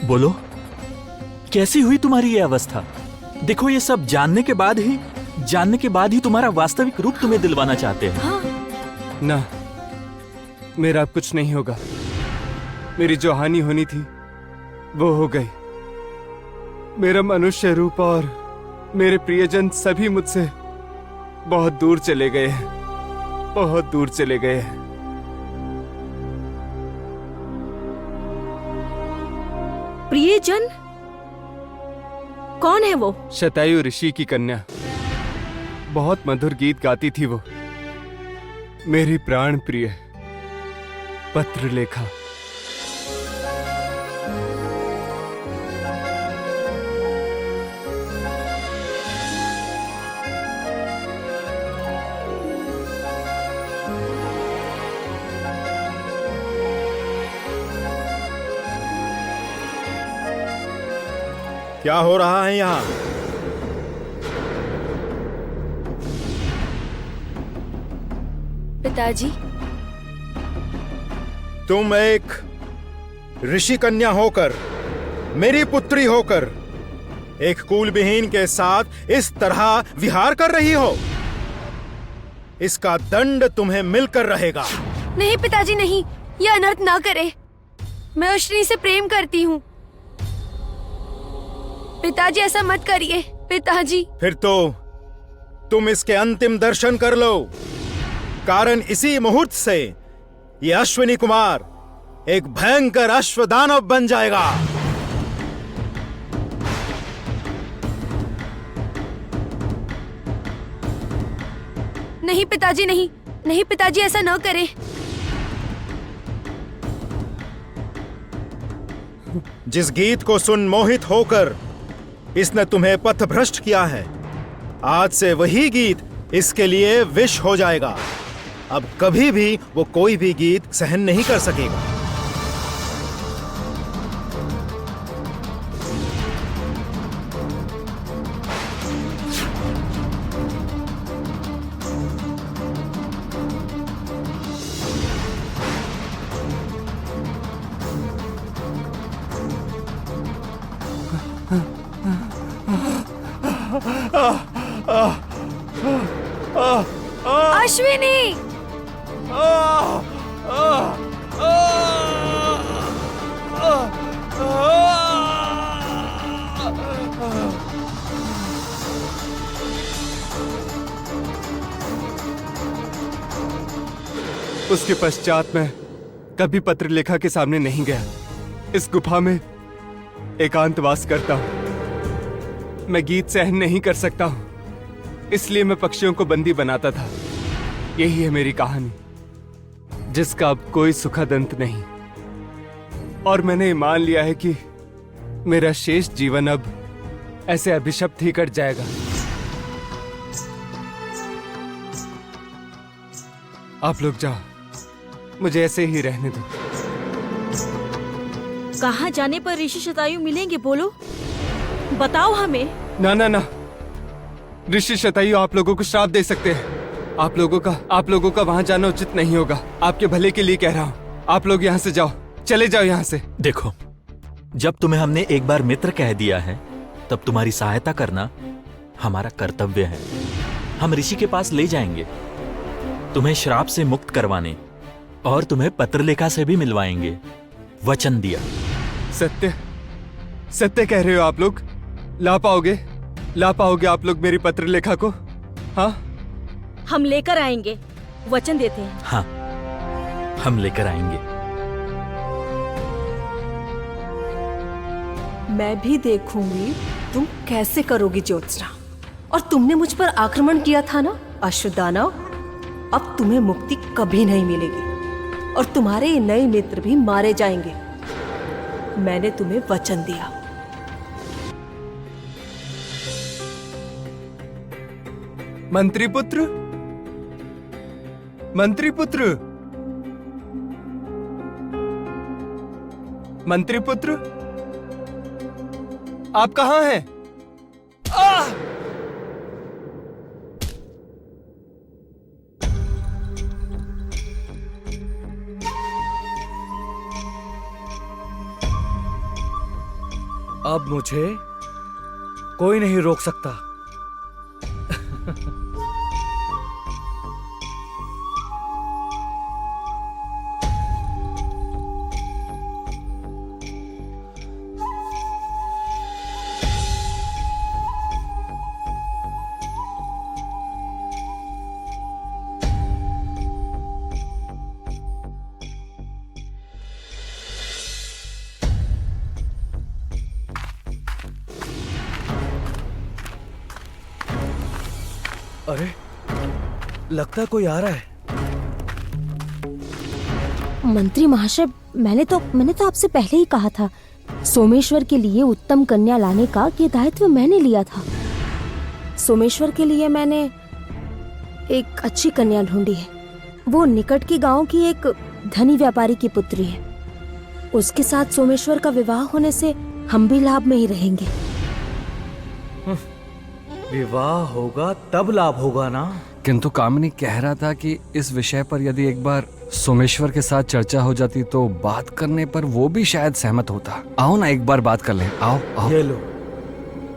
बोलो, कैसी हुई तुम्हारी ये अवस्था? देखो, ये सब जानने के बाद ही तुम्हारा वास्तविक रूप तुम्हें दिलवाना चाहते हैं। हाँ। ना, मेरा अब कुछ नहीं होगा। मेरी जो हानि होनी थी वो हो गई। मेरा मनुष्य रूप और मेरे प्रियजन सभी मुझसे बहुत दूर चले गए हैं, बहुत दूर चले गए हैं। प्रियजन? कौन है वो? शतायु ऋषि की कन्या। बहुत मधुर गीत गाती थी वो। मेरी प्राण प्रिय पत्रलेखा। क्या हो रहा है यहाँ? पिताजी, तुम एक ऋषि कन्या होकर, मेरी पुत्री होकर, एक कुलविहीन के साथ इस तरह विहार कर रही हो। इसका दंड तुम्हें मिलकर रहेगा। नहीं पिताजी नहीं, यह अनर्थ ना करे। मैं अश्विनी से प्रेम करती हूँ। पिताजी ऐसा मत करिए। पिताजी। फिर तो तुम इसके अंतिम दर्शन कर लो, कारण इसी मुहूर्त से ये अश्विनी कुमार एक भयंकर अश्वदानव बन जाएगा। नहीं पिताजी नहीं, नहीं पिताजी ऐसा न करें। जिस गीत को सुन मोहित होकर इसने तुम्हें पथभ्रष्ट किया है, आज से वही गीत इसके लिए विष हो जाएगा। अब कभी भी वो कोई भी गीत सहन नहीं कर सकेगा। अश्विनी! उसके पश्चात मैं कभी पत्रलेखा के सामने नहीं गया। इस गुफा में एकांतवास करता हूं। मैं गीत सहन नहीं कर सकता हूं, इसलिए मैं पक्षियों को बंदी बनाता था। यही है मेरी कहानी, जिसका अब कोई सुखद अंत नहीं। और मैंने मान लिया है कि मेरा शेष जीवन अब ऐसे अभिशप्त ही कट जाएगा। आप लोग जाओ, मुझे ऐसे ही रहने दो। कहाँ जाने पर ऋषि शतायु मिलेंगे? बोलो, बताओ हमें। ना ना ना, ऋषि शतायु आप लोगों को श्राप दे सकते हैं। आप लोगों का वहां जाना उचित नहीं होगा। आपके भले के लिए कह रहा हूँ। आप लोग यहाँ से जाओ, चले जाओ यहाँ से। देखो, जब तुम्हें हमने एक बार मित्र कह दिया है, तब तुम्हारी सहायता करना हमारा कर्तव्य है। हम ऋषि के पास ले जाएंगे, तुम्हें श्राप से मुक्त करवाने, और तुम्हें पत्रलेखा से भी मिलवाएंगे। वचन दिया। सत्य सत्य कह रहे हो आप लोग? ला पाओगे आप लोग मेरी पत्रलेखा को? हाँ, हम लेकर आएंगे, वचन देते हैं। हाँ, हम लेकर आएंगे। मैं भी देखूंगी तुम कैसे करोगी ज्योत्सना। और तुमने मुझ पर आक्रमण किया था ना अश्वदानव, अब तुम्हें मुक्ति कभी नहीं मिलेगी और तुम्हारे ये नए मित्र भी मारे जाएंगे। मैंने तुम्हें वचन दिया। मंत्रीपुत्र, मंत्रीपुत्र, मंत्रीपुत्र, आप कहाँ हैं? अब मुझे कोई नहीं रोक सकता। अरे, लगता है कोई आ रहा है। मंत्री महाशय, मैंने तो आपसे पहले ही कहा था, सोमेश्वर के लिए उत्तम कन्या लाने का ये दायित्व मैंने लिया था। सोमेश्वर के लिए मैंने एक अच्छी कन्या ढूंढी है। वो निकट के गांव की एक धनी व्यापारी की पुत्री है। उसके साथ सोमेश्वर का विवाह होने से हम भी लाभ में ही रहेंगे। विवाह होगा तब लाभ होगा ना। किंतु कामिनी कह रहा था कि इस विषय पर यदि एक बार सोमेश्वर के साथ चर्चा हो जाती तो बात करने पर वो भी शायद सहमत होता। आओ ना एक बार बात कर लें। आओ आओ। ये लो,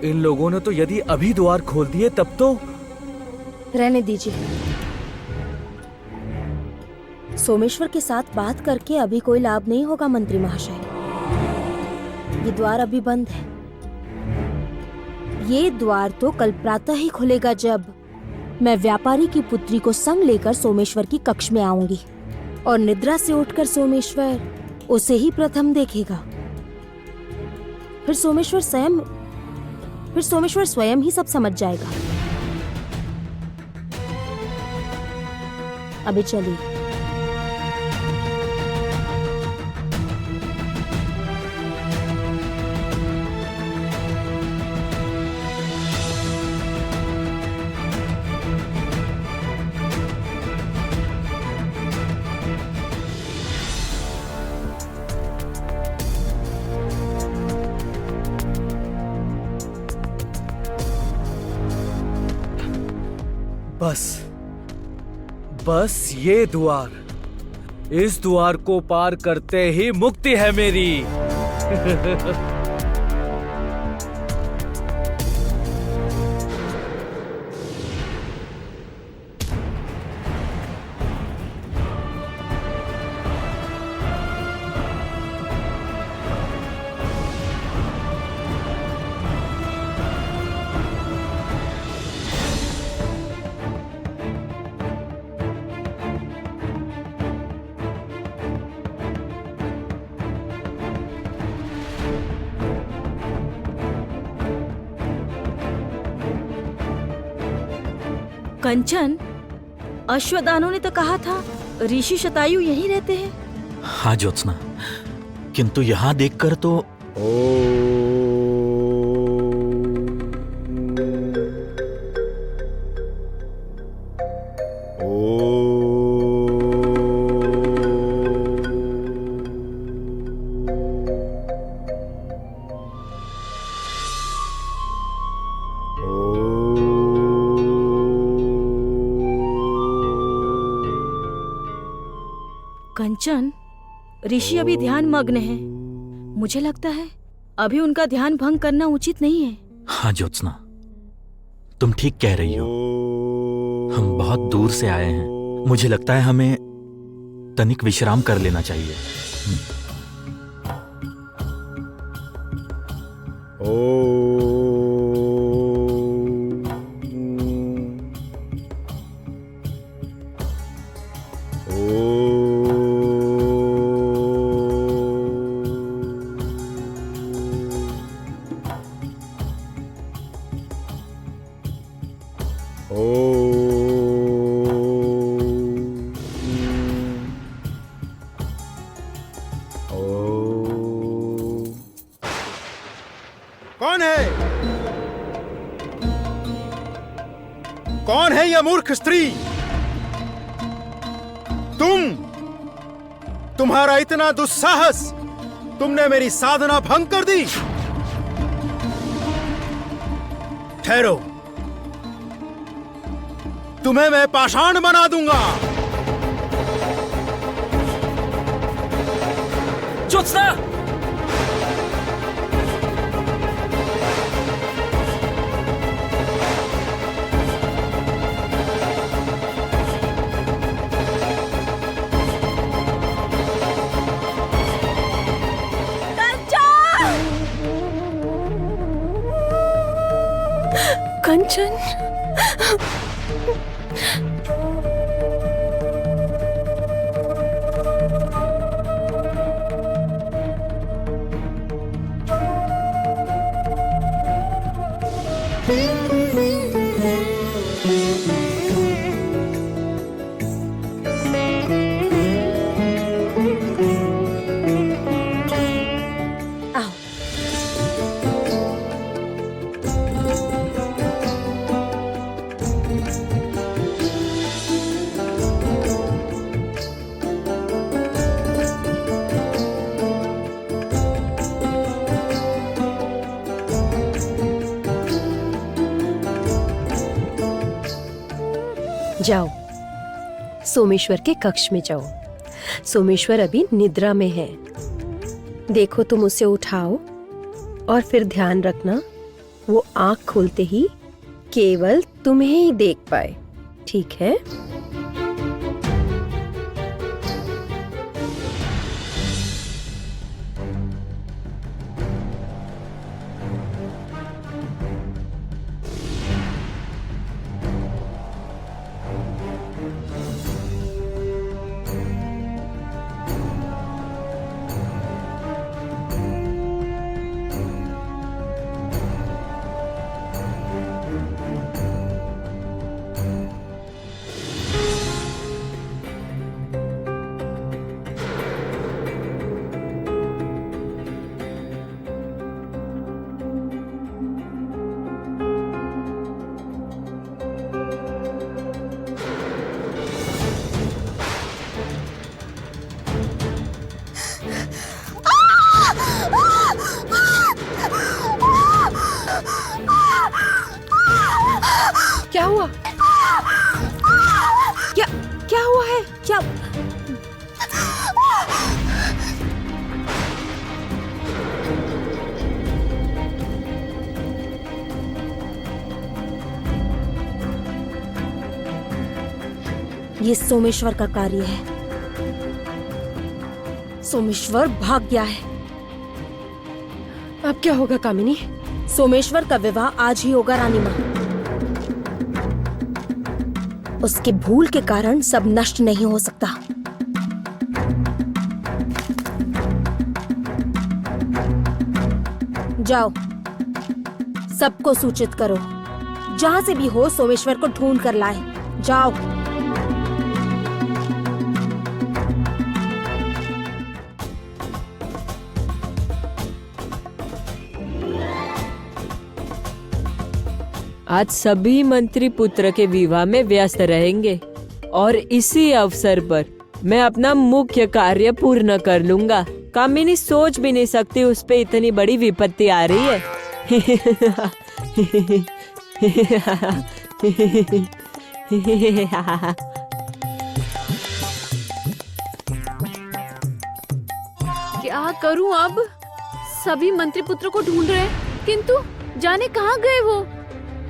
इन लोगों ने तो यदि अभी द्वार खोल दिए तब तो। रहने दीजिए। सोमेश्वर के साथ बात करके अभी कोई लाभ नहीं होगा मंत्री महाशय। ये द्वार अभी बंद है। ये द्वार तो कल प्रातः ही खुलेगा, जब मैं व्यापारी की पुत्री को संग लेकर सोमेश्वर की कक्ष में आऊंगी और निद्रा से उठकर सोमेश्वर उसे ही प्रथम देखेगा। फिर सोमेश्वर स्वयं ही सब समझ जाएगा। अभी चलिए। बस ये द्वार, इस द्वार को पार करते ही मुक्ति है मेरी। कंचन, अश्वदानों ने तो कहा था ऋषि शतायु यहीं रहते हैं। हाँ ज्योत्सना, किंतु यहाँ देखकर तो कंचन, ऋषि अभी ध्यान मग्न है। मुझे लगता है अभी उनका ध्यान भंग करना उचित नहीं है। हाँ ज्योत्सना, तुम ठीक कह रही हो। हम बहुत दूर से आए हैं। मुझे लगता है हमें तनिक विश्राम कर लेना चाहिए। कौन है? कौन है यह मूर्ख स्त्री? तुम्हारा इतना दुस्साहस! तुमने मेरी साधना भंग कर दी। ठहरो, तुम्हें मैं पाषाण बना दूंगा। ज्योत्सना! कंचन, आओ। जाओ सोमेश्वर के कक्ष में जाओ। सोमेश्वर अभी निद्रा में है। देखो तुम उसे उठाओ और फिर ध्यान रखना वो आंख खोलते ही केवल तुम्हें ही देख पाए, ठीक है? क्या हुआ? क्या हुआ है? क्या? ये सोमेश्वर का कार्य है। सोमेश्वर भाग गया है। अब क्या होगा कामिनी? सोमेश्वर का विवाह आज ही होगा रानी माँ। उसके भूल के कारण सब नष्ट नहीं हो सकता। जाओ, सबको सूचित करो, जहां से भी हो सोमेश्वर को ढूंढ कर लाए। जाओ। आज सभी मंत्री पुत्र के विवाह में व्यस्त रहेंगे और इसी अवसर पर मैं अपना मुख्य कार्य पूर्ण कर लूंगा। कामिनी सोच भी नहीं सकती उस पे इतनी बड़ी विपत्ति आ रही है। क्या करूं अब? सभी मंत्री पुत्र को ढूंढ रहे हैं, किंतु जाने कहाँ गए वो?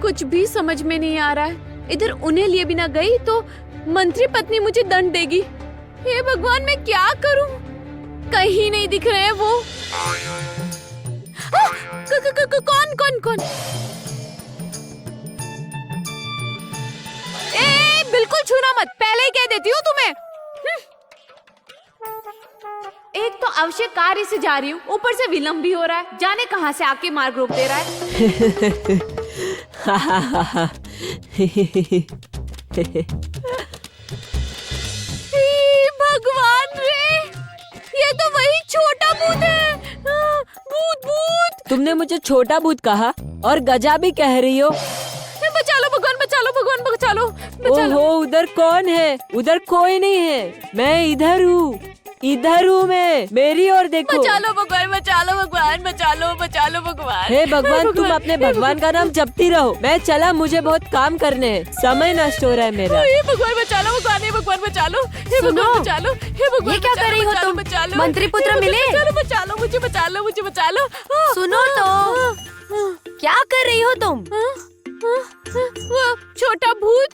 कुछ भी समझ में नहीं आ रहा है। इधर उन्हें लिए बिना गई तो मंत्री पत्नी मुझे दंड देगी। हे भगवान, मैं क्या करूं? कहीं नहीं दिख रहे हैं वो। कौन कौन कौन? ए, बिल्कुल छूना मत, पहले ही कह देती हूँ तुम्हें। एक तो आवश्यक कार्य से जा रही हूँ, ऊपर से विलंब भी हो रहा है। जाने कहाँ से आके मार्ग रोक दे रहा है। भगवान रे, ये तो वही छोटा भूत है। भूत भूत। तुमने मुझे छोटा भूत कहा और गजा भी कह रही हो। बचा लो भगवान, बचा लो भगवान, बचा लो, बचा लो। ओहो, उधर कौन है? उधर कोई नहीं है, मैं इधर हूँ। इधर हूँ मैं, मेरी ओर देखो। बचा लो भगवान, बचा लो भगवान, बचा लो भगवान। हे भगवान, तुम अपने भगवान का नाम जपती रहो। मैं चला, मुझे बहुत काम करने हैं, समय नष्ट हो रहा है मेरा। हे भगवान बचा लो, भगवान, हे भगवान बचा लो, हे भगवान बचा लो, हे भगवान। ये क्या कर रही हो तुम? बचा लो, मंत्री पुत्र मिले? बचा लो, मुझे बचा लो, मुझे बचा लो। सुनो तो, क्या कर रही हो तुम? वो छोटा भूत,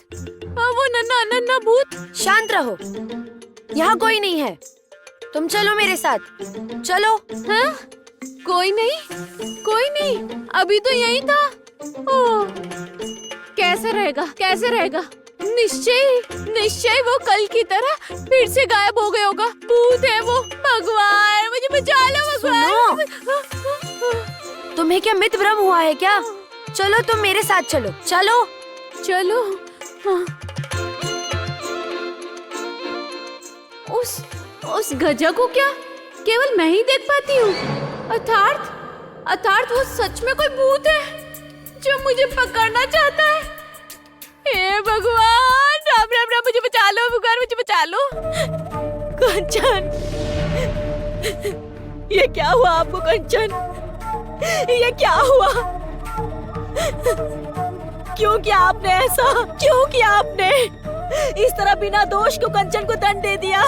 वो नन्हा नन्हा भूत। शांत रहो, यहाँ कोई नहीं है। तुम चलो मेरे साथ, चलो। हाँ? कोई नहीं, अभी तो यही था। ओह, कैसे रहेगा? निश्चय वो कल की तरह फिर से गायब हो गया होगा। भूत है वो। भगवान मुझे बचा लो भगवान। तुम्हें क्या मित भ्रम हुआ है क्या? चलो तुम मेरे साथ चलो। चलो। हाँ। उस गजा को क्या केवल मैं ही देख पाती हूँ? अर्थात वो सच में कोई भूत है जो मुझे पकड़ना चाहता है। हे भगवान, राम राम राम, मुझे बचा लो भगवान, मुझे बचा लो। कंचन, ये क्या हुआ आपको कंचन? ये क्या हुआ? क्यों किया आपने ऐसा? क्यों किया आपने इस तरह बिना दोष को कंचन को दंड दे दिया?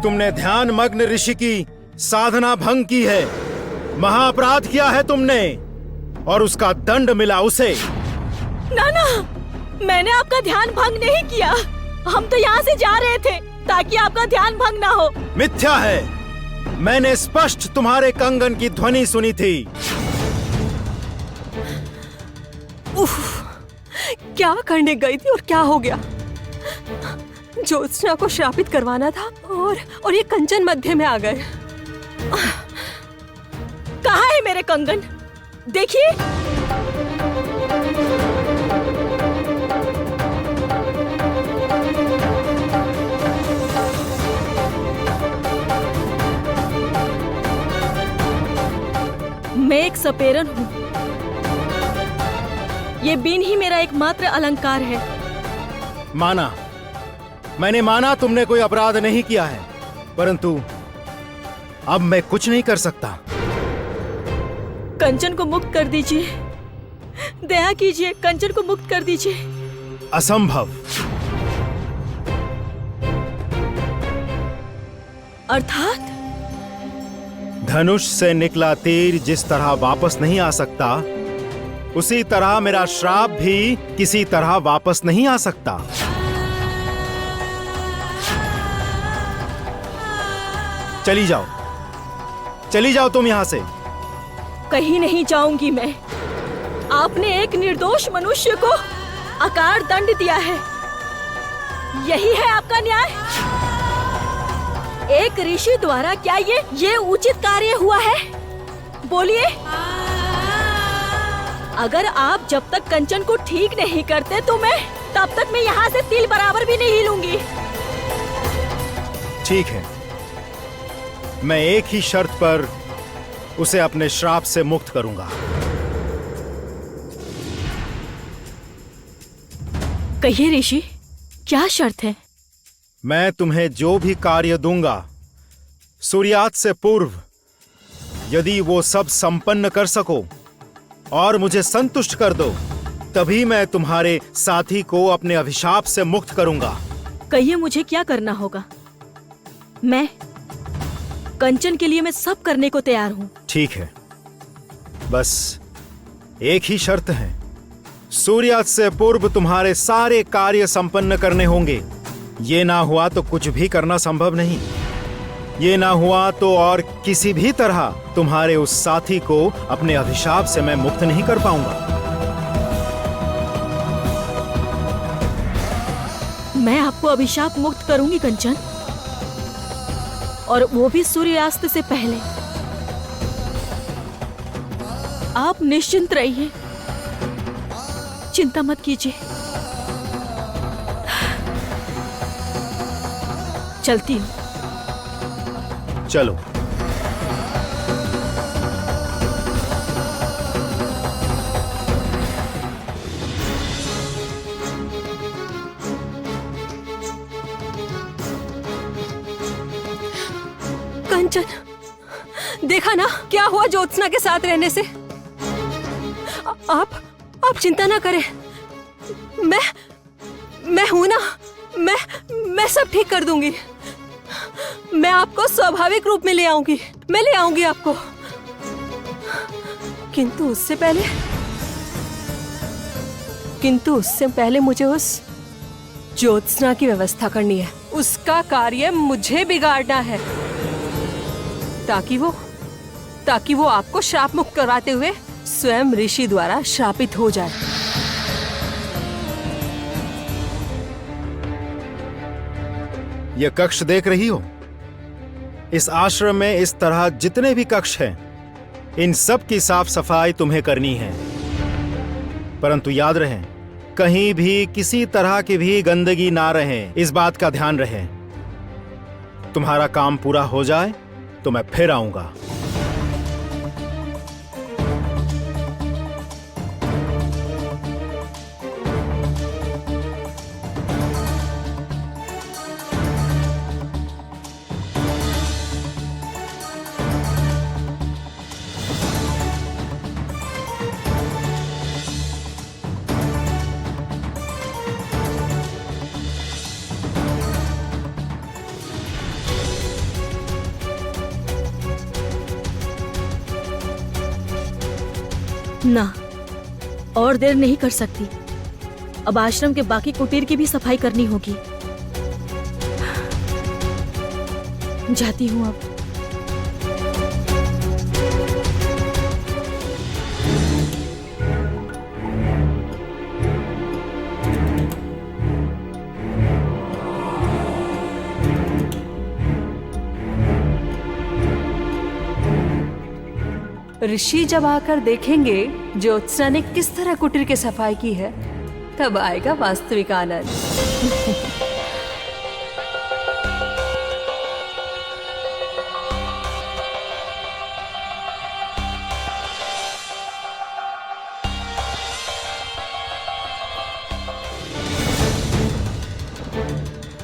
तुमने ध्यान मग्न ऋषि की साधना भंग की है, महाअपराध किया है तुमने, और उसका दंड मिला उसे। ना, मैंने आपका ध्यान भंग नहीं किया। हम तो यहाँ से जा रहे थे ताकि आपका ध्यान भंग ना हो। मिथ्या है, मैंने स्पष्ट तुम्हारे कंगन की ध्वनि सुनी थी। उफ, क्या करने गई थी और क्या हो गया? ज्योत्सना को श्रापित करवाना था और ये कंचन मध्य में आ गए। कहाँ है मेरे कंगन? देखिए। मैं एक सपेरन हूँ। ये बीन ही मेरा एकमात्र अलंकार है। मैंने माना तुमने कोई अपराध नहीं किया है, परंतु अब मैं कुछ नहीं कर सकता। कंचन को मुक्त कर दीजिए, दया कीजिए, कंचन को मुक्त कर दीजिए। असंभव। अर्थात? धनुष से निकला तीर जिस तरह वापस नहीं आ सकता, उसी तरह मेरा श्राप भी किसी तरह वापस नहीं आ सकता। चली जाओ तुम यहां से। कहीं नहीं जाऊंगी मैं। आपने एक निर्दोष मनुष्य को अकाल दंड दिया है, यही है आपका न्याय? एक ऋषि द्वारा क्या ये उचित कार्य हुआ है? बोलिए। अगर आप जब तक कंचन को ठीक नहीं करते तो तब तक मैं यहाँ से तिल बराबर भी नहीं हिलूंगी। ठीक है, मैं एक ही शर्त पर उसे अपने श्राप से मुक्त करूंगा। कहिए ऋषि, क्या शर्त है? मैं तुम्हें जो भी कार्य दूंगा, सूर्यास्त से पूर्व यदि वो सब संपन्न कर सको और मुझे संतुष्ट कर दो, तभी मैं तुम्हारे साथी को अपने अभिशाप से मुक्त करूंगा। कहिए मुझे क्या करना होगा? मैं कंचन के लिए मैं सब करने को तैयार हूँ। ठीक है, बस एक ही शर्त है। सूर्यास्त से पूर्व तुम्हारे सारे कार्य संपन्न करने होंगे। ये ना हुआ तो कुछ भी करना संभव नहीं। ये ना हुआ तो और किसी भी तरह तुम्हारे उस साथी को अपने अभिशाप से मैं मुक्त नहीं कर पाऊंगा। मैं आपको अभिशाप मुक्त करूंगी कंचन, और वो भी सूर्यास्त से पहले। आप निश्चिंत रहिए, चिंता मत कीजिए। चलती हूँ। चलो। कंचन, देखा ना क्या हुआ ज्योत्सना के साथ रहने से? आप चिंता ना करें, मैं हूं ना, मैं सब ठीक कर दूंगी। मैं आपको स्वाभाविक रूप में ले आऊंगी, मैं ले आऊंगी आपको। किंतु उससे पहले मुझे उस ज्योत्सना की व्यवस्था करनी है। उसका कार्य मुझे बिगाड़ना है, ताकि वो आपको श्राप मुक्त करवाते हुए स्वयं ऋषि द्वारा श्रापित हो जाए। यह कक्ष देख रही हो? इस आश्रम में इस तरह जितने भी कक्ष हैं, इन सब की साफ सफाई तुम्हें करनी है। परंतु याद रहे, कहीं भी किसी तरह की भी गंदगी ना रहे, इस बात का ध्यान रहे। तुम्हारा काम पूरा हो जाए तो मैं फिर आऊंगा। ना, और देर नहीं कर सकती। अब आश्रम के बाकी कुटीर की भी सफाई करनी होगी। जाती हूँ अब। ऋषि जब आकर देखेंगे ज्योत्सना ने किस तरह कुटीर की सफाई की है, तब आएगा वास्तविक आनंद।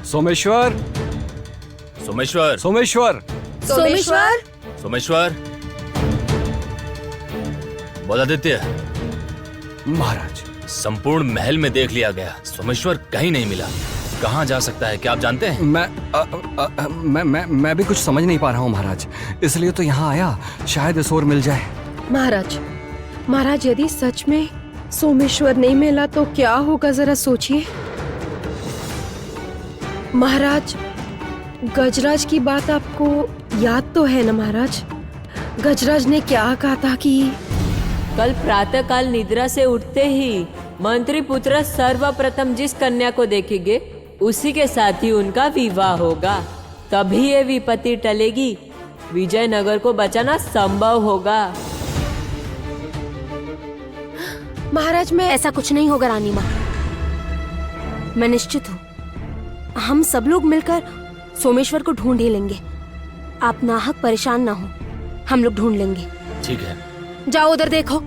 सोमेश्वर, सोमेश्वर, सोमेश्वर, सोमेश्वर, सोमेश्वर, बोल आदित्य। महाराज। संपूर्ण महल में देख लिया गया, सोमेश्वर कहीं नहीं मिला। कहाँ जा सकता है, क्या आप जानते हैं? मैं भी कुछ समझ नहीं पा रहा हूँ महाराज, इसलिए तो यहाँ आया, शायद इस ओर मिल जाए। महाराज यदि सच में सोमेश्वर नहीं मिला तो क्या होगा, जरा सोचिए। महाराज, गजराज की बात आपको याद तो है ना महाराज? गजराज ने क्या कहा था कि कल प्रातःकाल निद्रा से उठते ही मंत्री पुत्र सर्वप्रथम जिस कन्या को देखेंगे उसी के साथ ही उनका विवाह होगा, तभी ये विपत्ति टलेगी, विजयनगर को बचाना संभव होगा। महाराज मैं ऐसा कुछ नहीं होगा रानी माँ, मैं निश्चित हूँ। हम सब लोग मिलकर सोमेश्वर को ढूंढ ही लेंगे। आप नाहक परेशान ना हो, हम लोग ढूंढ लेंगे। ठीक है, जाओ उधर देखो।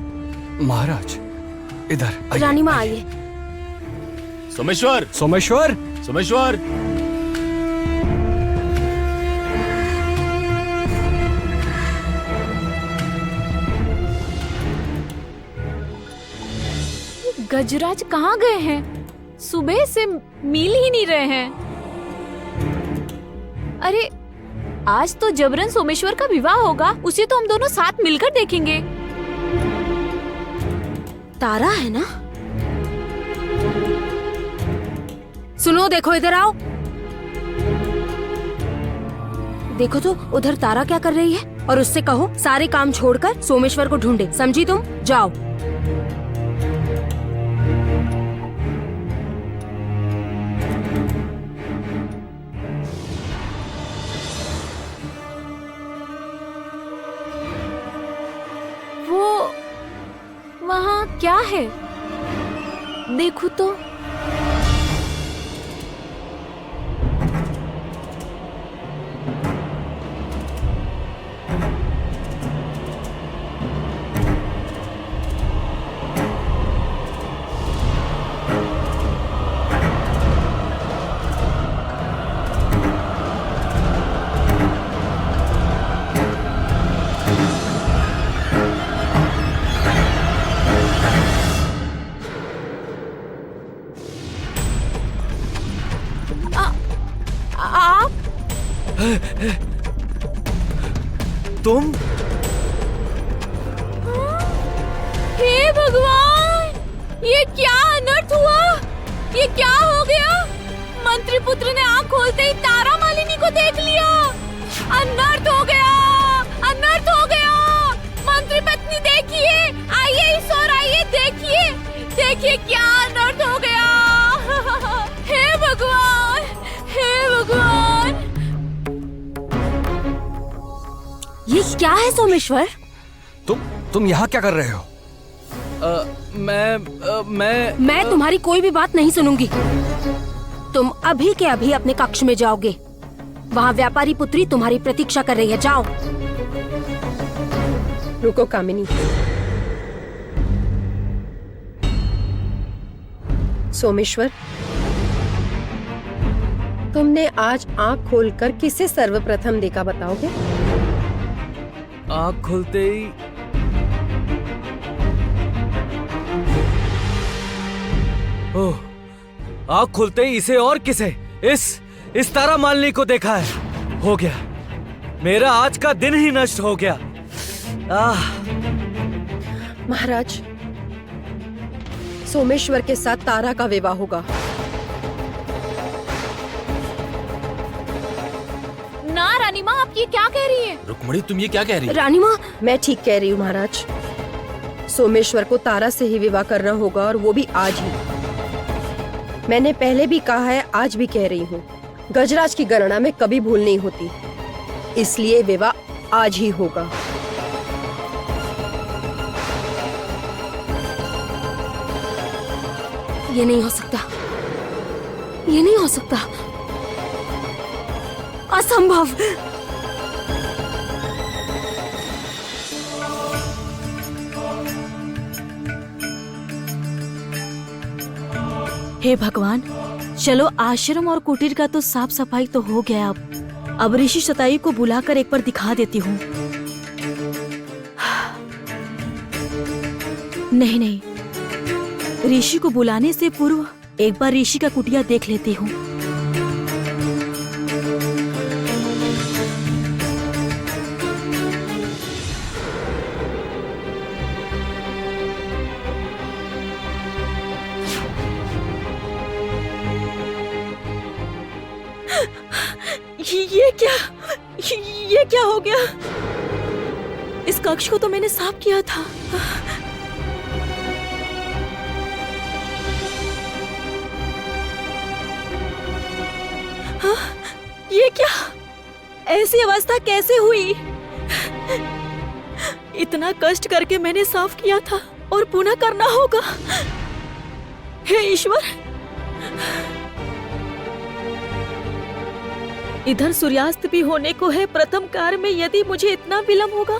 महाराज इधर आइए, रानी माँ आइए। सोमेश्वर, सोमेश्वर, सोमेश्वर। गजराज कहाँ गए हैं? सुबह से मिल ही नहीं रहे हैं। अरे आज तो जबरन सोमेश्वर का विवाह होगा, उसे तो हम दोनों साथ मिलकर देखेंगे। तारा है ना? सुनो, देखो इधर आओ। देखो तो उधर तारा क्या कर रही है, और उससे कहो सारे काम छोड़कर सोमेश्वर को ढूंढे। समझी तुम? जाओ। वो वहाँ क्या है? देखो तो। तुम? हे भगवान, ये क्या अनर्थ हुआ? ये क्या हो गया? मंत्री पुत्र ने आंख खोलते ही तारा मालिनी को देख लिया। अनर्थ हो गया, अनर्थ हो गया। देखिए क्या अनर्थ हो गया। हे भगवान, हे भगवान। ये क्या है सोमेश्वर? तुम यहाँ क्या कर रहे हो? मैं तुम्हारी कोई भी बात नहीं सुनूंगी। तुम अभी के अभी अपने कक्ष में जाओगे। वहाँ व्यापारी पुत्री तुम्हारी प्रतीक्षा कर रही है, जाओ। रुको कामिनी। सोमेश्वर, तुमने आज आंख खोलकर किसे सर्वप्रथम देखा, बताओगे? आँख खुलते ही ओह, आँख खुलते ही इसे और किसे? इस तारा मालिनी को देखा है। हो गया, मेरा आज का दिन ही नष्ट हो गया। महाराज, सोमेश्वर के साथ तारा का विवाह होगा। ना रानी माँ, आप ये क्या कह रही है? रुक्मणी, तुम ये क्या कह रही हो? रानी माँ, मैं ठीक कह रही हूँ महाराज। सोमेश्वर को तारा से ही विवाह करना होगा, और वो भी आज ही। मैंने पहले भी कहा है, आज भी कह रही हूँ, गजराज की गणना में कभी भूल नहीं होती, इसलिए विवाह आज ही होगा। ये नहीं हो सकता, ये नहीं हो सकता, असंभव। हे भगवान, चलो आश्रम और कुटीर का तो साफ सफाई तो हो गया। अब ऋषि शतायु को बुलाकर एक बार दिखा देती हूँ। नहीं नहीं, ऋषि को बुलाने से पूर्व एक बार ऋषि का कुटिया देख लेती हूँ। ये क्या हो गया? इस कक्ष को तो मैंने साफ किया था। ये क्या? ऐसी अवस्था कैसे हुई? इतना कष्ट करके मैंने साफ किया था और पुनः करना होगा। हे ईश्वर, इधर सूर्यास्त भी होने को है। प्रथम कार्य में यदि मुझे इतना विलंब होगा,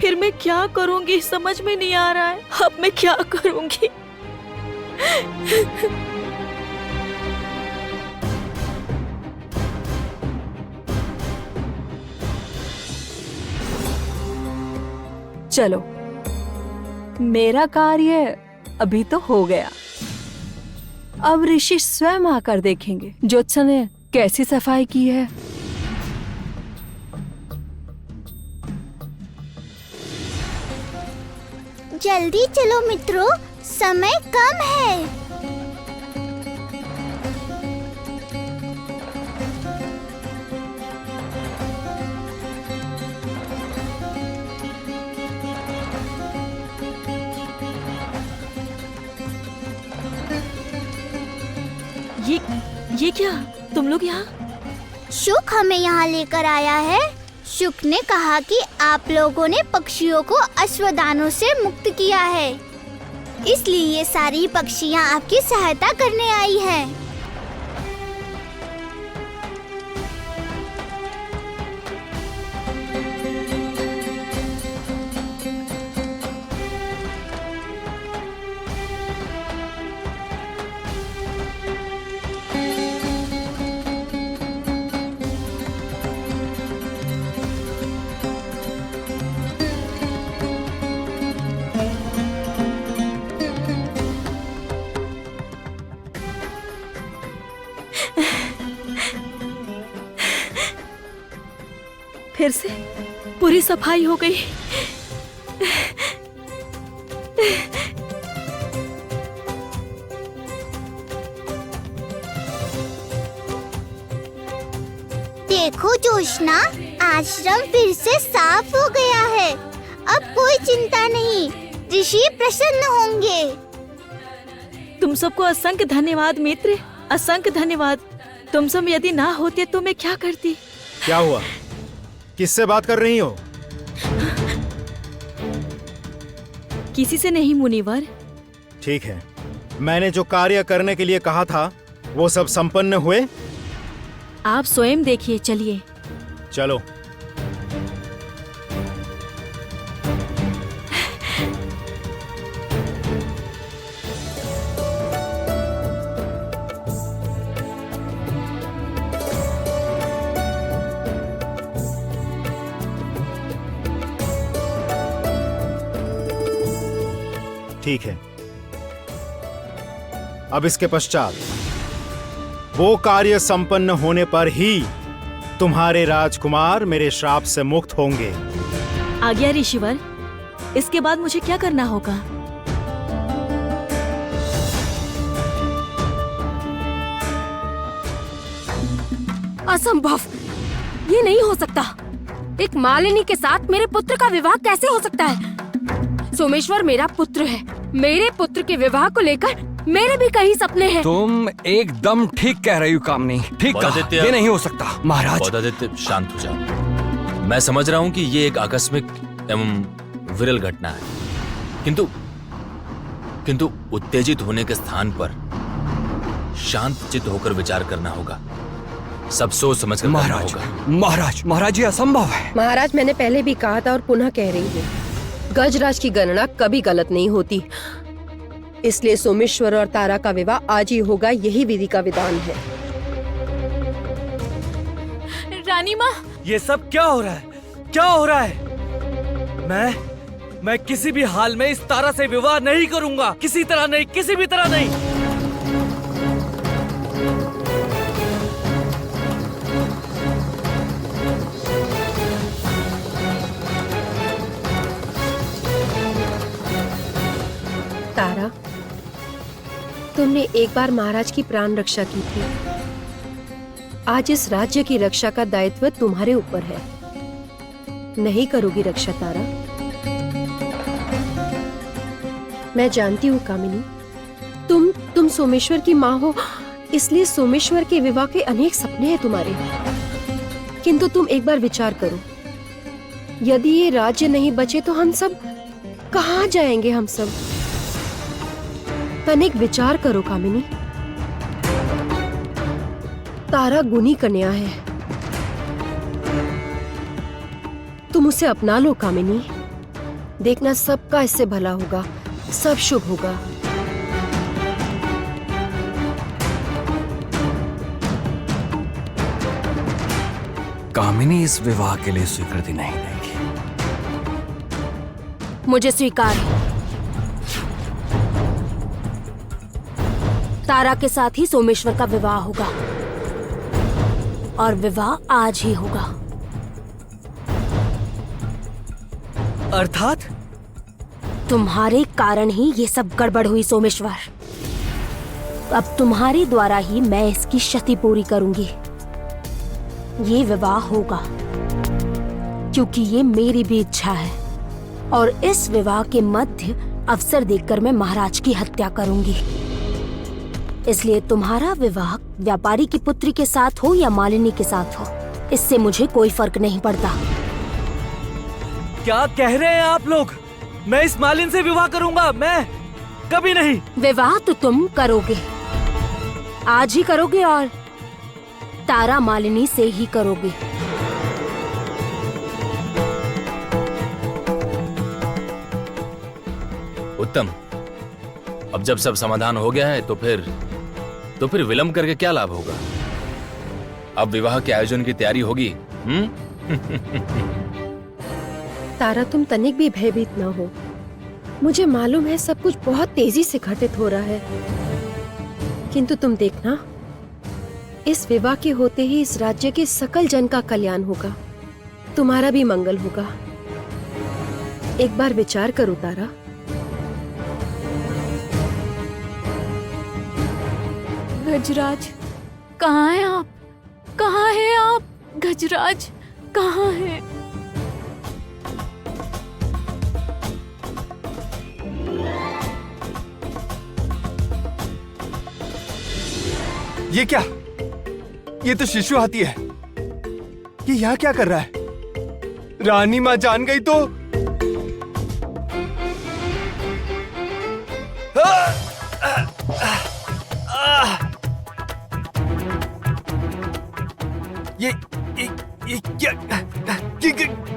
फिर मैं क्या करूंगी? समझ में नहीं आ रहा है। अब मैं क्या करूंगी? चलो, मेरा कार्य अभी तो हो गया। अब ऋषि स्वयं आकर देखेंगे ज्योत्सना ने कैसी सफाई की है। जल्दी चलो मित्रों, समय कम है। ये क्या? तुम लोग यहाँ? शुक हमें यहाँ लेकर आया है। शुक ने कहा कि आप लोगों ने पक्षियों को अश्वदानों से मुक्त किया है, इसलिए ये सारी पक्षियाँ आपकी सहायता करने आई हैं। फिर से पूरी सफाई हो गई। देखो जोशना, आश्रम फिर से साफ हो गया है। अब कोई चिंता नहीं, ऋषि प्रसन्न होंगे। तुम सबको असंख्य धन्यवाद मित्र, असंख्य धन्यवाद। तुम सब यदि ना होते तो मैं क्या करती। क्या हुआ? किससे बात कर रही हो? किसी से नहीं मुनिवर। ठीक है, मैंने जो कार्य करने के लिए कहा था वो सब संपन्न हुए? आप स्वयं देखिए, चलिए। चलो। ठीक है, अब इसके पश्चात वो कार्य संपन्न होने पर ही तुम्हारे राजकुमार मेरे श्राप से मुक्त होंगे। आज्ञा ऋषिवर। इसके बाद मुझे क्या करना होगा? असंभव, ये नहीं हो सकता। एक मालिनी के साथ मेरे पुत्र का विवाह कैसे हो सकता है? सोमेश्वर मेरा पुत्र है। मेरे पुत्र के विवाह को लेकर मेरे भी कई सपने हैं। तुम एकदम ठीक कह रही हो कामनी, ठीक कहा। बौद्धादित्य- ये नहीं हो सकता महाराज। बौद्धादित्य, शांत हो जाओ। मैं समझ रहा हूँ कि ये एक आकस्मिक एवं विरल घटना है, किंतु उत्तेजित होने के स्थान पर शांत चित्त होकर विचार करना होगा। सब सोच समझ कर करना महाराज, होगा। महाराज ये असंभव है। महाराज, मैंने पहले भी कहा था और पुनः कह रही हूँ, गजराज की गणना कभी गलत नहीं होती। इसलिए सोमेश्वर और तारा का विवाह आज ही होगा, यही विधि का विधान है। रानी माँ, ये सब क्या हो रहा है? क्या हो रहा है? मैं किसी भी हाल में इस तारा से विवाह नहीं करूंगा। किसी तरह नहीं, किसी भी तरह नहीं। तारा, तुमने एक बार महाराज की प्राण रक्षा की थी। आज इस राज्य की रक्षा का दायित्व तुम्हारे ऊपर है। नहीं करोगी रक्षा तारा? मैं जानती हूँ कामिनी, तुम सोमेश्वर की माँ हो, इसलिए सोमेश्वर के विवाह के अनेक सपने हैं तुम्हारे। किंतु तुम एक बार विचार करो, यदि ये राज्य नहीं बचे तो हम सब कहाँ जाएंगे? हम सब तनिक विचार करो कामिनी। तारा गुनी कन्या है, तुम उसे अपना लो कामिनी। देखना सबका इससे भला होगा, सब शुभ होगा। कामिनी इस विवाह के लिए स्वीकृति नहीं देगी। मुझे स्वीकार है। तारा के साथ ही सोमेश्वर का विवाह होगा, और विवाह आज ही होगा। अर्थात? तुम्हारे कारण ही ये सब गड़बड़ हुई सोमेश्वर। अब तुम्हारे द्वारा ही मैं इसकी क्षति पूरी करूंगी। ये विवाह होगा क्योंकि ये मेरी भी इच्छा है, और इस विवाह के मध्य अवसर देखकर मैं महाराज की हत्या करूंगी। इसलिए तुम्हारा विवाह व्यापारी की पुत्री के साथ हो या मालिनी के साथ हो, इससे मुझे कोई फर्क नहीं पड़ता। क्या कह रहे हैं आप लोग? मैं इस मालिन से विवाह करूंगा? मैं कभी नहीं। विवाह तो तुम करोगे, आज ही करोगे, और तारा मालिनी से ही करोगे। उत्तम। अब जब सब समाधान हो गया है तो फिर विलंब करके क्या लाभ होगा? अब विवाह के आयोजन की तैयारी होगी। तारा, तुम तनिक भी भयभीत न हो। मुझे मालूम है सब कुछ बहुत तेजी से घटित हो रहा है, किंतु तुम देखना, इस विवाह के होते ही इस राज्य के सकल जन का कल्याण होगा, तुम्हारा भी मंगल होगा। एक बार विचार करो तारा। गजराज, कहाँ हैं आप? कहाँ हैं आप? गजराज, कहाँ हैं? ये क्या? ये तो शिशु हाथी है। ये यहाँ क्या कर रहा है? रानी माँ जान गई तो ये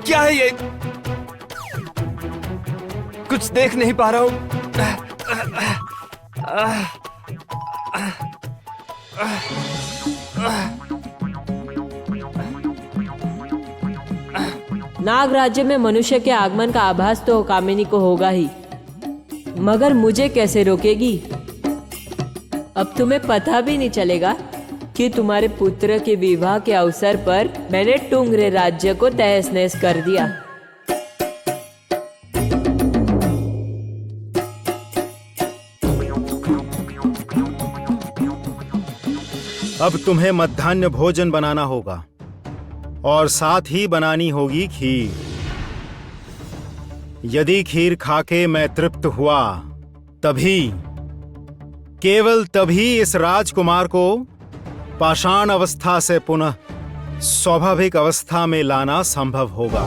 क्या है ये? कुछ देख नहीं पा रहा हूं। नाग राज्य में मनुष्य के आगमन का आभास तो कामिनी को होगा ही, मगर मुझे कैसे रोकेगी? अब तुम्हें पता भी नहीं चलेगा कि तुम्हारे पुत्र के विवाह के अवसर पर मैंने टुंगरे राज्य को तहस नहस कर दिया। अब तुम्हें मध्याह्न भोजन बनाना होगा और साथ ही बनानी होगी खीर। यदि खीर खाके मैं तृप्त हुआ तभी, केवल तभी इस राजकुमार को पाषाण अवस्था से पुनः स्वाभाविक अवस्था में लाना संभव होगा।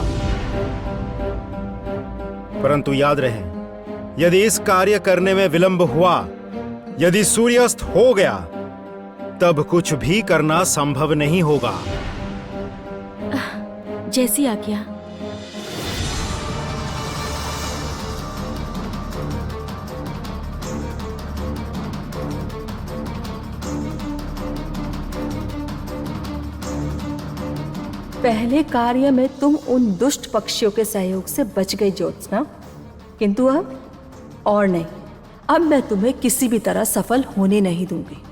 परंतु याद रहे, यदि इस कार्य करने में विलंब हुआ, यदि सूर्यास्त हो गया, तब कुछ भी करना संभव नहीं होगा। जैसी आज्ञा। पहले कार्य में तुम उन दुष्ट पक्षियों के सहयोग से बच गई ज्योत्सना, किंतु अब और नहीं। अब मैं तुम्हें किसी भी तरह सफल होने नहीं दूंगी।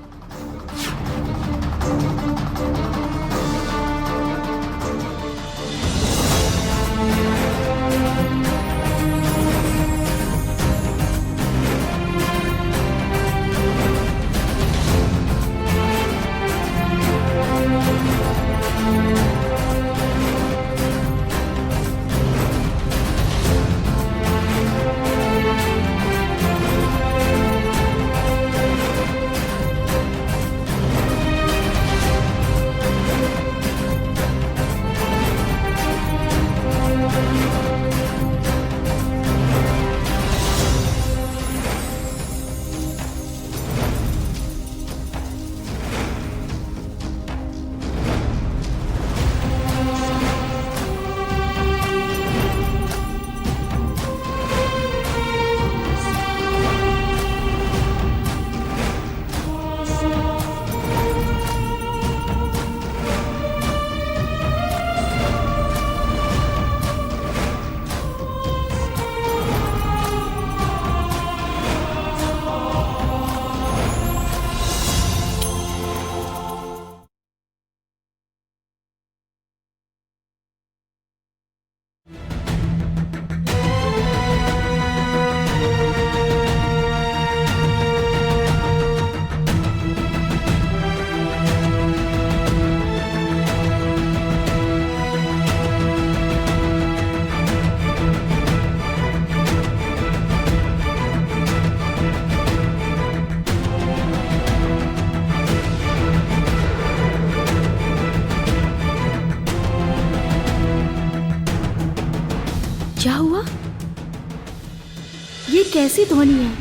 क्या हुआ? ये कैसी ध्वनि है?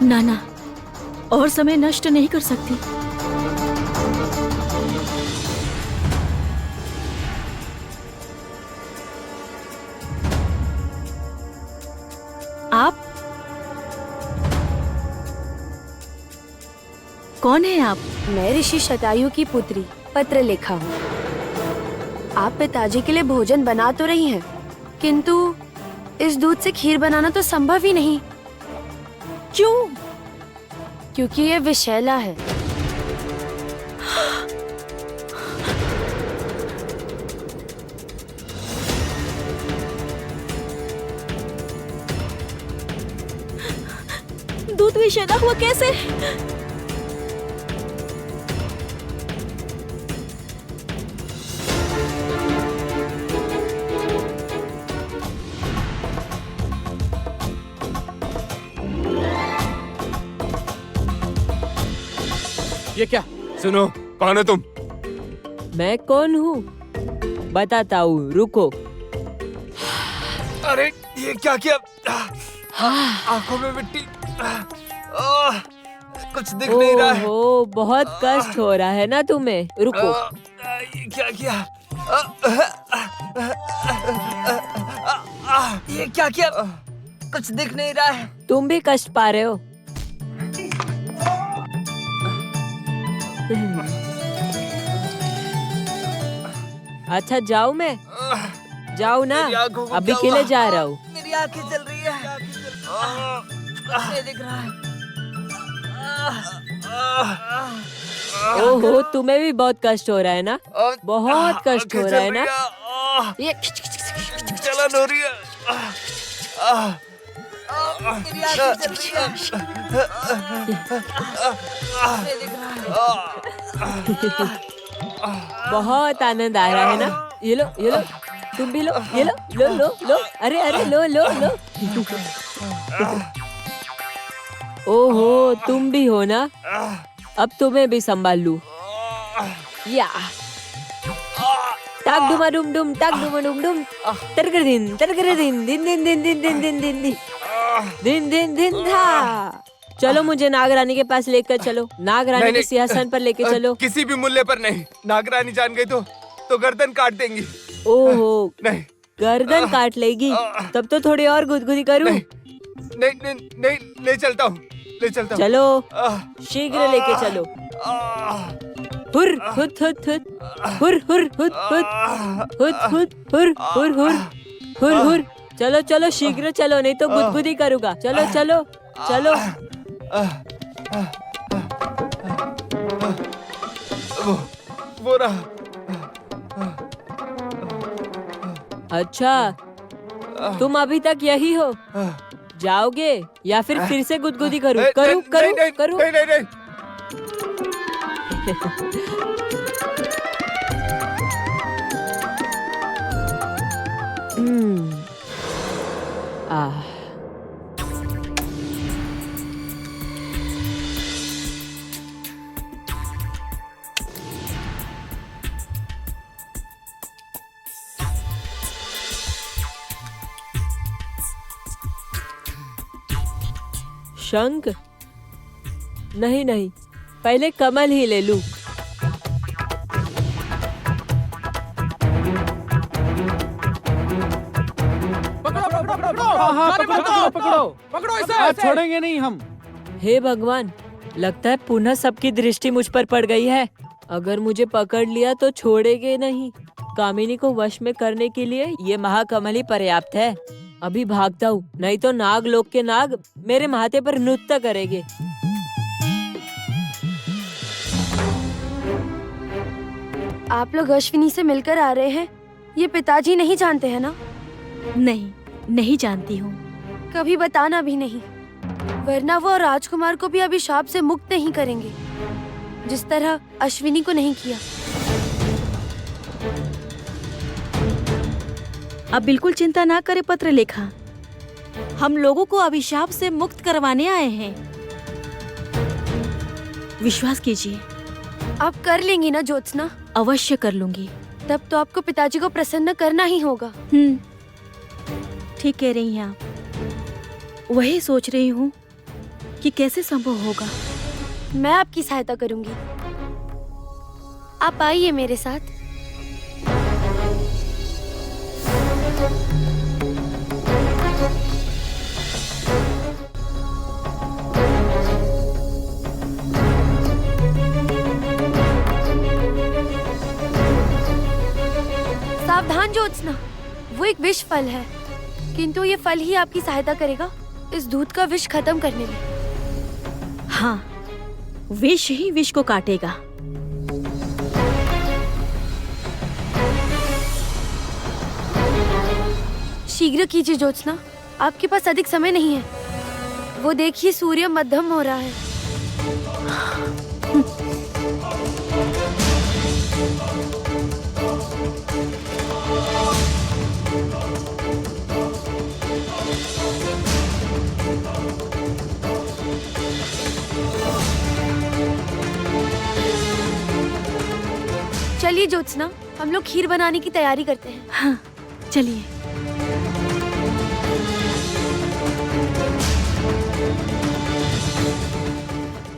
नाना, और समय नष्ट नहीं कर सकती। आप कौन है? आप? मैं ऋषि शतायु की पुत्री पत्रलेखा हूँ। आप पिताजी के लिए भोजन बना तो रही हैं, किंतु इस दूध से खीर बनाना तो संभव ही नहीं। क्यों? क्योंकि ये विषैला है। दूध विषैला हुआ कैसे? ये क्या? सुनो, कौन हो तुम? मैं कौन हूँ बताता हूँ, रुको। अरे ये क्या किया? आंखों में मिट्टी, कुछ दिख नहीं रहा है। ओहो, बहुत कष्ट हो रहा है ना तुम्हें, रुको। ये क्या किया? ये क्या किया? कुछ दिख नहीं रहा है। तुम भी कष्ट पा रहे हो। अच्छा जाऊँ मैं? जाऊँ ना, अभी के लिए जा रहा हूँ। मेरी आंखें जल रही है। नहीं दिख रहा है। ओहो, तुम्हें भी बहुत कष्ट हो रहा है ना? बहुत कष्ट हो रहा है ना? ये जलन हो रही है। मेरी आंखें जल रही है। नहीं दिख रहा है। बहुत आनंद आ रहा है ना? ये लो, तुम भी लो, ये लो, अरे लो। ओहो, तुम भी हो ना? अब तुम्हें भी संभाल लूं। या टाक डुमा डुम डुम, टाक डुमा डुम डुम, तरकर दिन, दिन था। चलो मुझे नागरानी के पास लेकर चलो, नागरानी के सिंहासन पर लेके चलो। किसी भी मूल्य पर नहीं। नागरानी जान गई तो गर्दन काट देंगी। ओहो, नहीं, गर्दन काट लेगी? तब तो थोड़ी और गुदगुदी करूं। नहीं, ले चलता हूँ। चलो, शीघ्र लेके चलो। हुर हुत हुत हुत, हुर हुर हुत हुत, हुत हुर हुर। चलो शीघ्र चलो, नहीं तो गुदगुदी करूंगा। चलो। वो रहा। अच्छा, तुम अभी तक यही हो? जाओगे या फिर से गुदगुदी करूं? करूं? नहीं। आह, शंख? नहीं, पहले कमल ही ले लूं। पकड़ो इसे। छोड़ेंगे नहीं हम। हे भगवान, लगता है पुनः सबकी दृष्टि मुझ पर पड़ गई है। अगर मुझे पकड़ लिया तो छोड़ेंगे नहीं। कामिनी को वश में करने के लिए ये महाकमल ही पर्याप्त है। अभी भागता हूँ, नहीं तो नाग लोक के नाग मेरे माथे पर नृत्य करेंगे। आप लोग अश्विनी से मिलकर आ रहे हैं? ये पिताजी नहीं जानते हैं ना? नहीं जानती हूँ। कभी बताना भी नहीं, वरना वो राजकुमार को भी अभिशाप से मुक्त नहीं करेंगे, जिस तरह अश्विनी को नहीं किया। अब बिल्कुल चिंता ना करे पत्रलेखा, हम लोगों को अभिशाप से मुक्त करवाने आए हैं। विश्वास कीजिए। आप कर लेंगी ना ज्योत्सना? अवश्य कर लूंगी। तब तो आपको पिताजी को प्रसन्न करना ही होगा। ठीक कह रही हैं आप। वही सोच रही हूँ कि कैसे संभव होगा। मैं आपकी सहायता करूंगी। आप आइए मेरे साथ। भगवान ज्योत्सना, वो एक विष फल है, किंतु ये फल ही आपकी सहायता करेगा इस दूध का विष खत्म करने में। हाँ, विष ही विष को काटेगा। शीघ्र कीजिए ज्योत्सना, आपके पास अधिक समय नहीं है। वो देखिए सूर्य मध्यम हो रहा है। चलिए ज्योत्सना, हम लोग खीर बनाने की तैयारी करते हैं। हाँ, चलिए।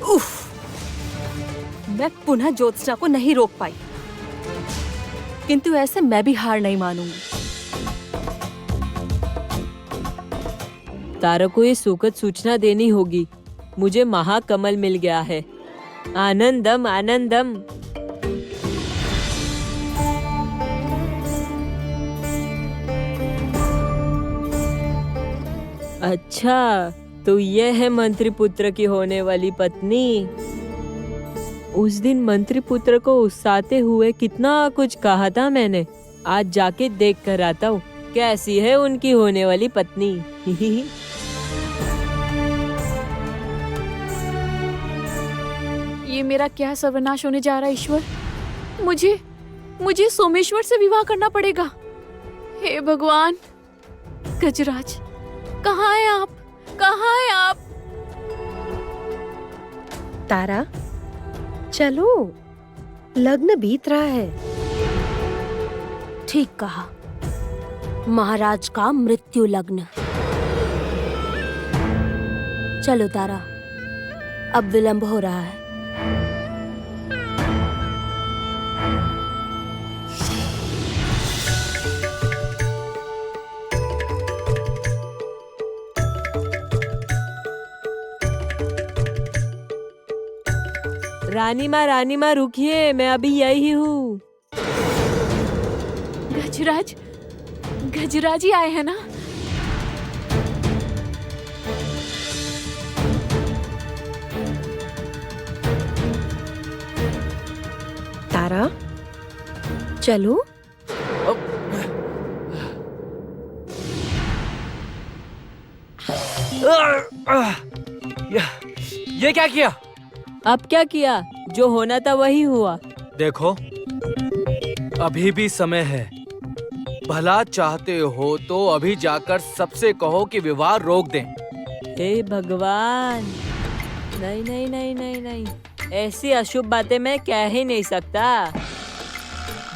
उफ, मैं पुनः ज्योत्सना को नहीं रोक पाई, किंतु ऐसे मैं भी हार नहीं मानूंगी। तारा को ये सुखद सूचना देनी होगी। मुझे महाकमल मिल गया है। आनंदम आनंदम। अच्छा, तो यह है मंत्री पुत्र की होने वाली पत्नी। उस दिन मंत्री पुत्र को उकसाते हुए कितना कुछ कहा था मैंने। आज जाके देख कर आता हूँ कैसी है उनकी होने वाली पत्नी। ये मेरा क्या सर्वनाश होने जा रहा है ईश्वर। मुझे सोमेश्वर से विवाह करना पड़ेगा। हे भगवान। गजराज, कहाँ है आप? कहाँ है आप? तारा, चलो, लग्न बीत रहा है। ठीक कहा, महाराज का मृत्यु लग्न। चलो तारा, अब विलंब हो रहा है। रानी माँ रुकिए, मैं अभी यही हूँ। गजराज ही आए हैं ना? तारा, चलो। ये क्या किया? अब क्या किया? जो होना था वही हुआ। देखो, अभी भी समय है। भला चाहते हो तो अभी जाकर सबसे कहो कि विवाह रोक दें। हे भगवान, नहीं नहीं नहीं नहीं नहीं, ऐसी अशुभ बातें मैं कह ही नहीं सकता।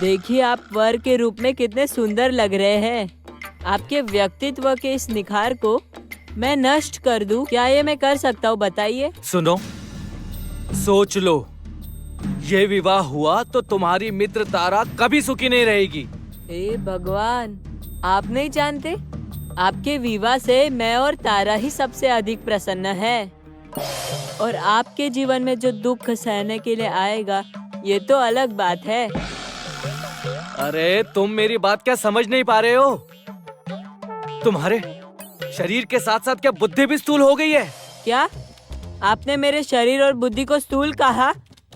देखिए, आप वर के रूप में कितने सुंदर लग रहे हैं। आपके व्यक्तित्व के इस निखार को मैं नष्ट कर दूं, क्या ये मैं कर सकता हूँ? बताइए। सुनो, सोच लो, ये विवाह हुआ तो तुम्हारी मित्र तारा कभी सुखी नहीं रहेगी। हे भगवान, आप नहीं जानते, आपके विवाह से मैं और तारा ही सबसे अधिक प्रसन्न है। और आपके जीवन में जो दुख सहने के लिए आएगा, ये तो अलग बात है। अरे, तुम मेरी बात क्या समझ नहीं पा रहे हो? तुम्हारे शरीर के साथ साथ क्या बुद्धि भी स्थूल हो गई है? क्या आपने मेरे शरीर और बुद्धि को स्थूल कहा?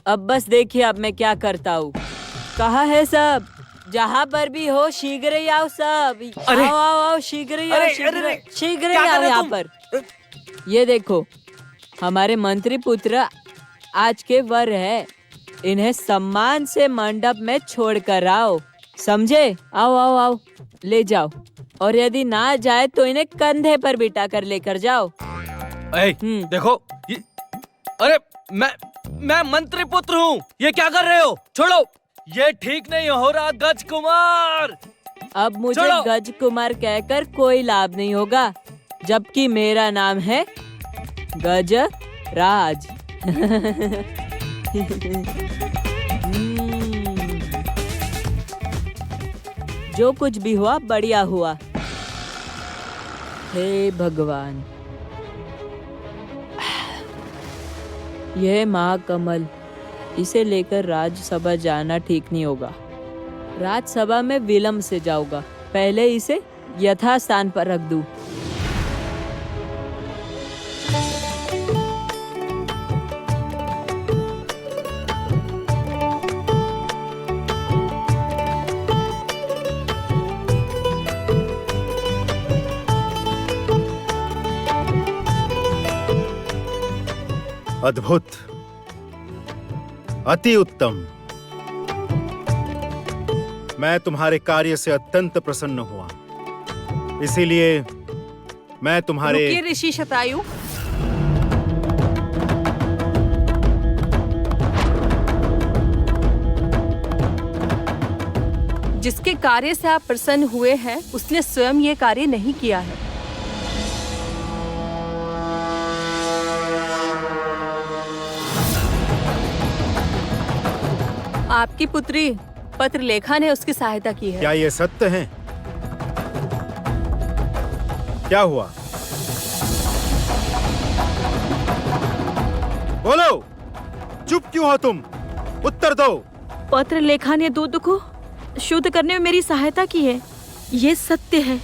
अब बस देखिए अब मैं क्या करता हूँ। कहा है सब, जहाँ पर भी हो शीघ्र ही आओ सब। अरे, आओ आओ आओ, शीघ्र ही आओ, शीघ्र ही आओ यहाँ पर। ये देखो, हमारे मंत्री पुत्र आज के वर है। इन्हें सम्मान से मंडप में छोड़ कर आओ, समझे? आओ आओ आओ, ले जाओ। और यदि ना जाए तो इन्हें कंधे पर बिठा कर लेकर जाओ। देखो, अरे मैं मंत्री पुत्र हूँ, ये क्या कर रहे हो? छोड़ो, ये ठीक नहीं हो रहा गज कुमार। अब मुझे गज कुमार कहकर कोई लाभ नहीं होगा, जबकि मेरा नाम है गज राज। जो कुछ भी हुआ बढ़िया हुआ। हे भगवान, यह महाकमल, इसे लेकर राज्यसभा जाना ठीक नहीं होगा। राजसभा में विलंब से जाऊंगा। पहले इसे यथास्थान पर रख दूं। अद्भुत, अति उत्तम। मैं तुम्हारे कार्य से अत्यंत प्रसन्न हुआ, इसीलिए मैं तुम्हारे। रुकिए ऋषि शतायु। जिसके कार्य से आप प्रसन्न हुए हैं उसने स्वयं ये कार्य नहीं किया है। आपकी पुत्री पत्रलेखा ने उसकी सहायता की है। क्या ये सत्य है? क्या हुआ? बोलो, चुप क्यों हो तुम? उत्तर दो। पत्रलेखा ने दूध को शुद्ध करने में मेरी सहायता की है, ये सत्य है,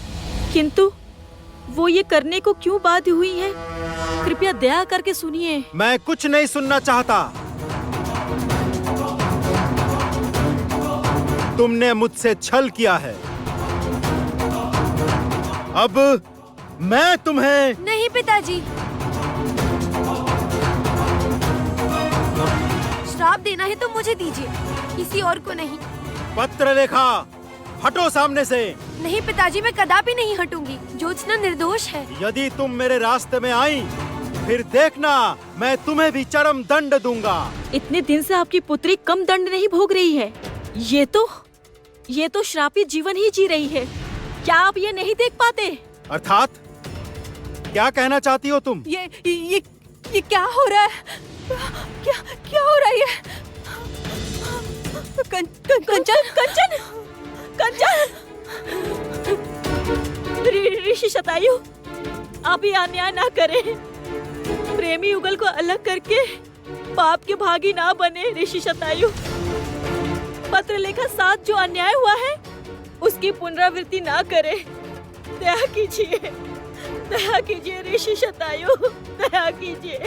किंतु वो ये करने को क्यों बाध्य हुई है? कृपया दया करके सुनिए। मैं कुछ नहीं सुनना चाहता। तुमने मुझसे छल किया है। अब मैं तुम्हें। नहीं पिताजी, श्राप देना है तो मुझे दीजिए, किसी और को नहीं। पत्रलेखा, हटो सामने से। नहीं पिताजी, मैं कदापि नहीं हटूंगी। ज्योत्सना निर्दोष है। यदि तुम मेरे रास्ते में आई फिर देखना मैं तुम्हें भी चरम दंड दूंगा। इतने दिन से आपकी पुत्री कम दंड नहीं भोग रही है। ये तो श्रापित जीवन ही जी रही है। क्या आप ये नहीं देख पाते? अर्थात क्या कहना चाहती हो तुम? ये क्या हो रहा है? क्या हो रहा है? कंचन ऋषि शतायु, आप ये अन्याय ना करें। प्रेमी युगल को अलग करके पाप के भागी ना बने ऋषि शतायु। पत्रलेखा साथ जो अन्याय हुआ है उसकी पुनरावृत्ति ना करें। दया कीजिए ऋषि शतायु, दया कीजिए।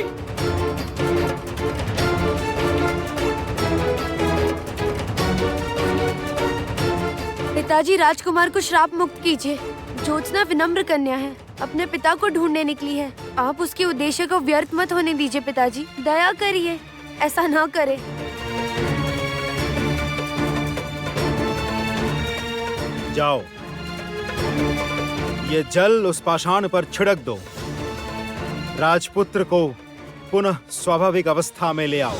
पिताजी, राजकुमार को श्राप मुक्त कीजिए। ज्योत्सना विनम्र कन्या है, अपने पिता को ढूंढने निकली है। आप उसके उद्देश्य को व्यर्थ मत होने दीजिए पिताजी, दया करिए, ऐसा ना करें। जाओ, ये जल उस पाषाण पर छिड़क दो। राजपुत्र को पुनः स्वाभाविक अवस्था में ले आओ।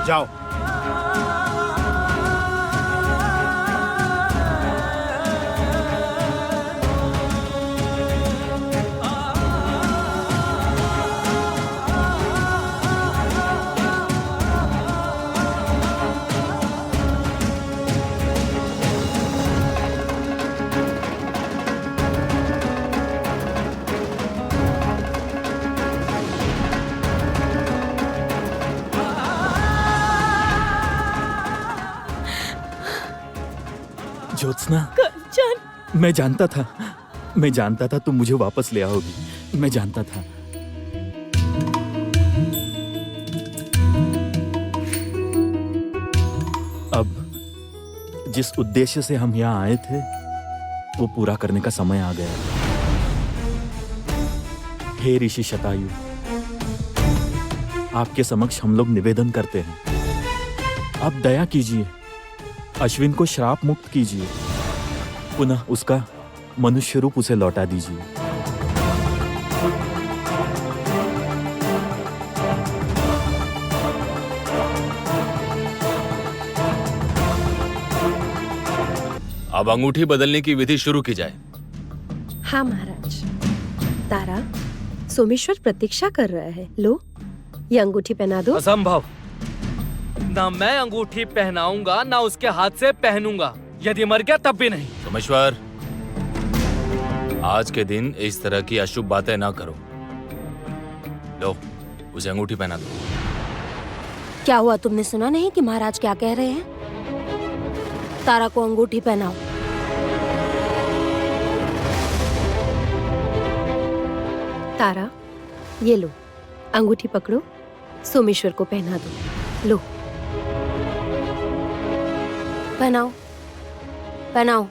जाओ। ज्योत्सना, कंचन, मैं जानता था तुम मुझे वापस ले आओगी। मैं जानता था। अब जिस उद्देश्य से हम यहाँ आए थे वो पूरा करने का समय आ गया। हे ऋषि शतायु, आपके समक्ष हम लोग निवेदन करते हैं, आप दया कीजिए, अश्विन को श्राप मुक्त कीजिए, पुनः उसका मनुष्य रूप उसे लौटा दीजिए। अब अंगूठी बदलने की विधि शुरू की जाए। हाँ महाराज। तारा, सोमेश्वर प्रतीक्षा कर रहा है। लो, ये अंगूठी पहना दो। असंभव। ना मैं अंगूठी पहनाऊंगा ना उसके हाथ से पहनूंगा। यदि मर गया तब भी नहीं। सोमेश्वर, आज के दिन इस तरह की अशुभ बातें ना करो। लो, उसे अंगूठी पहना दो। क्या हुआ, तुमने सुना नहीं कि महाराज क्या कह रहे हैं? तारा को अंगूठी पहनाओ। तारा, ये लो, अंगूठी पकड़ो, सोमेश्वर को पहना दो। लो, पहनाओ, पहनाओ।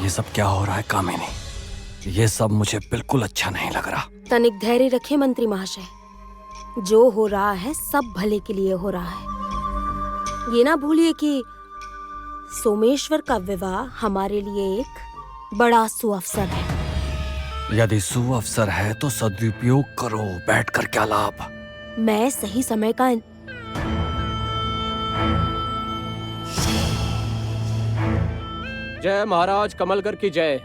ये सब क्या हो रहा है कामिनी? ये सब मुझे बिल्कुल अच्छा नहीं लग रहा। तनिक धैर्य रखे मंत्री महाशय, जो हो रहा है सब भले के लिए हो रहा है। ये ना भूलिए कि सोमेश्वर का विवाह हमारे लिए एक बड़ा सुअवसर है। यदि सुअवसर है तो सदुपयोग करो, बैठकर क्या लाभ। मैं सही समय का जय महाराज कमलकर की जय।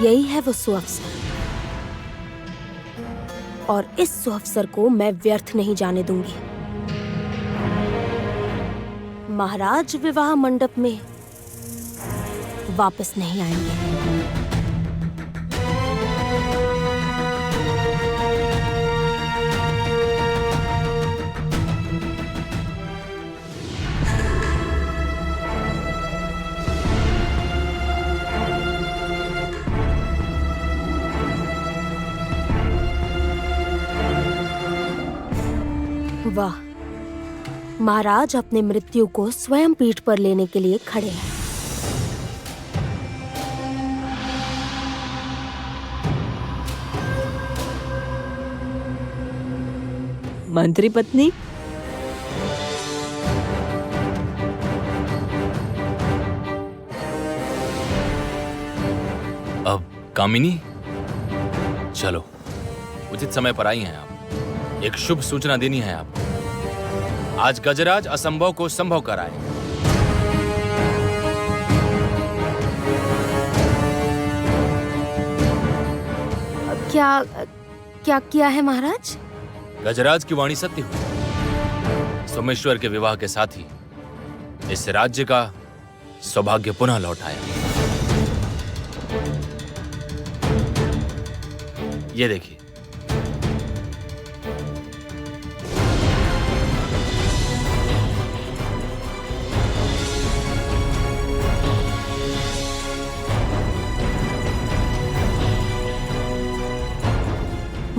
यही है वो सुअवसर, और इस सुअवसर को मैं व्यर्थ नहीं जाने दूंगी। महाराज विवाह मंडप में वापस नहीं आएंगे। वाह, महाराज अपने मृत्यु को स्वयं पीठ पर लेने के लिए खड़े हैं। मंत्री पत्नी, अब कामिनी, चलो, उचित समय पर आई हैं आप। एक शुभ सूचना देनी है आपको। आज गजराज असंभव को संभव कराए। क्या क्या किया है महाराज? गजराज की वाणी सत्य हुई। सोमेश्वर के विवाह के साथ ही इस राज्य का सौभाग्य पुनः लौट आया। ये देखिए,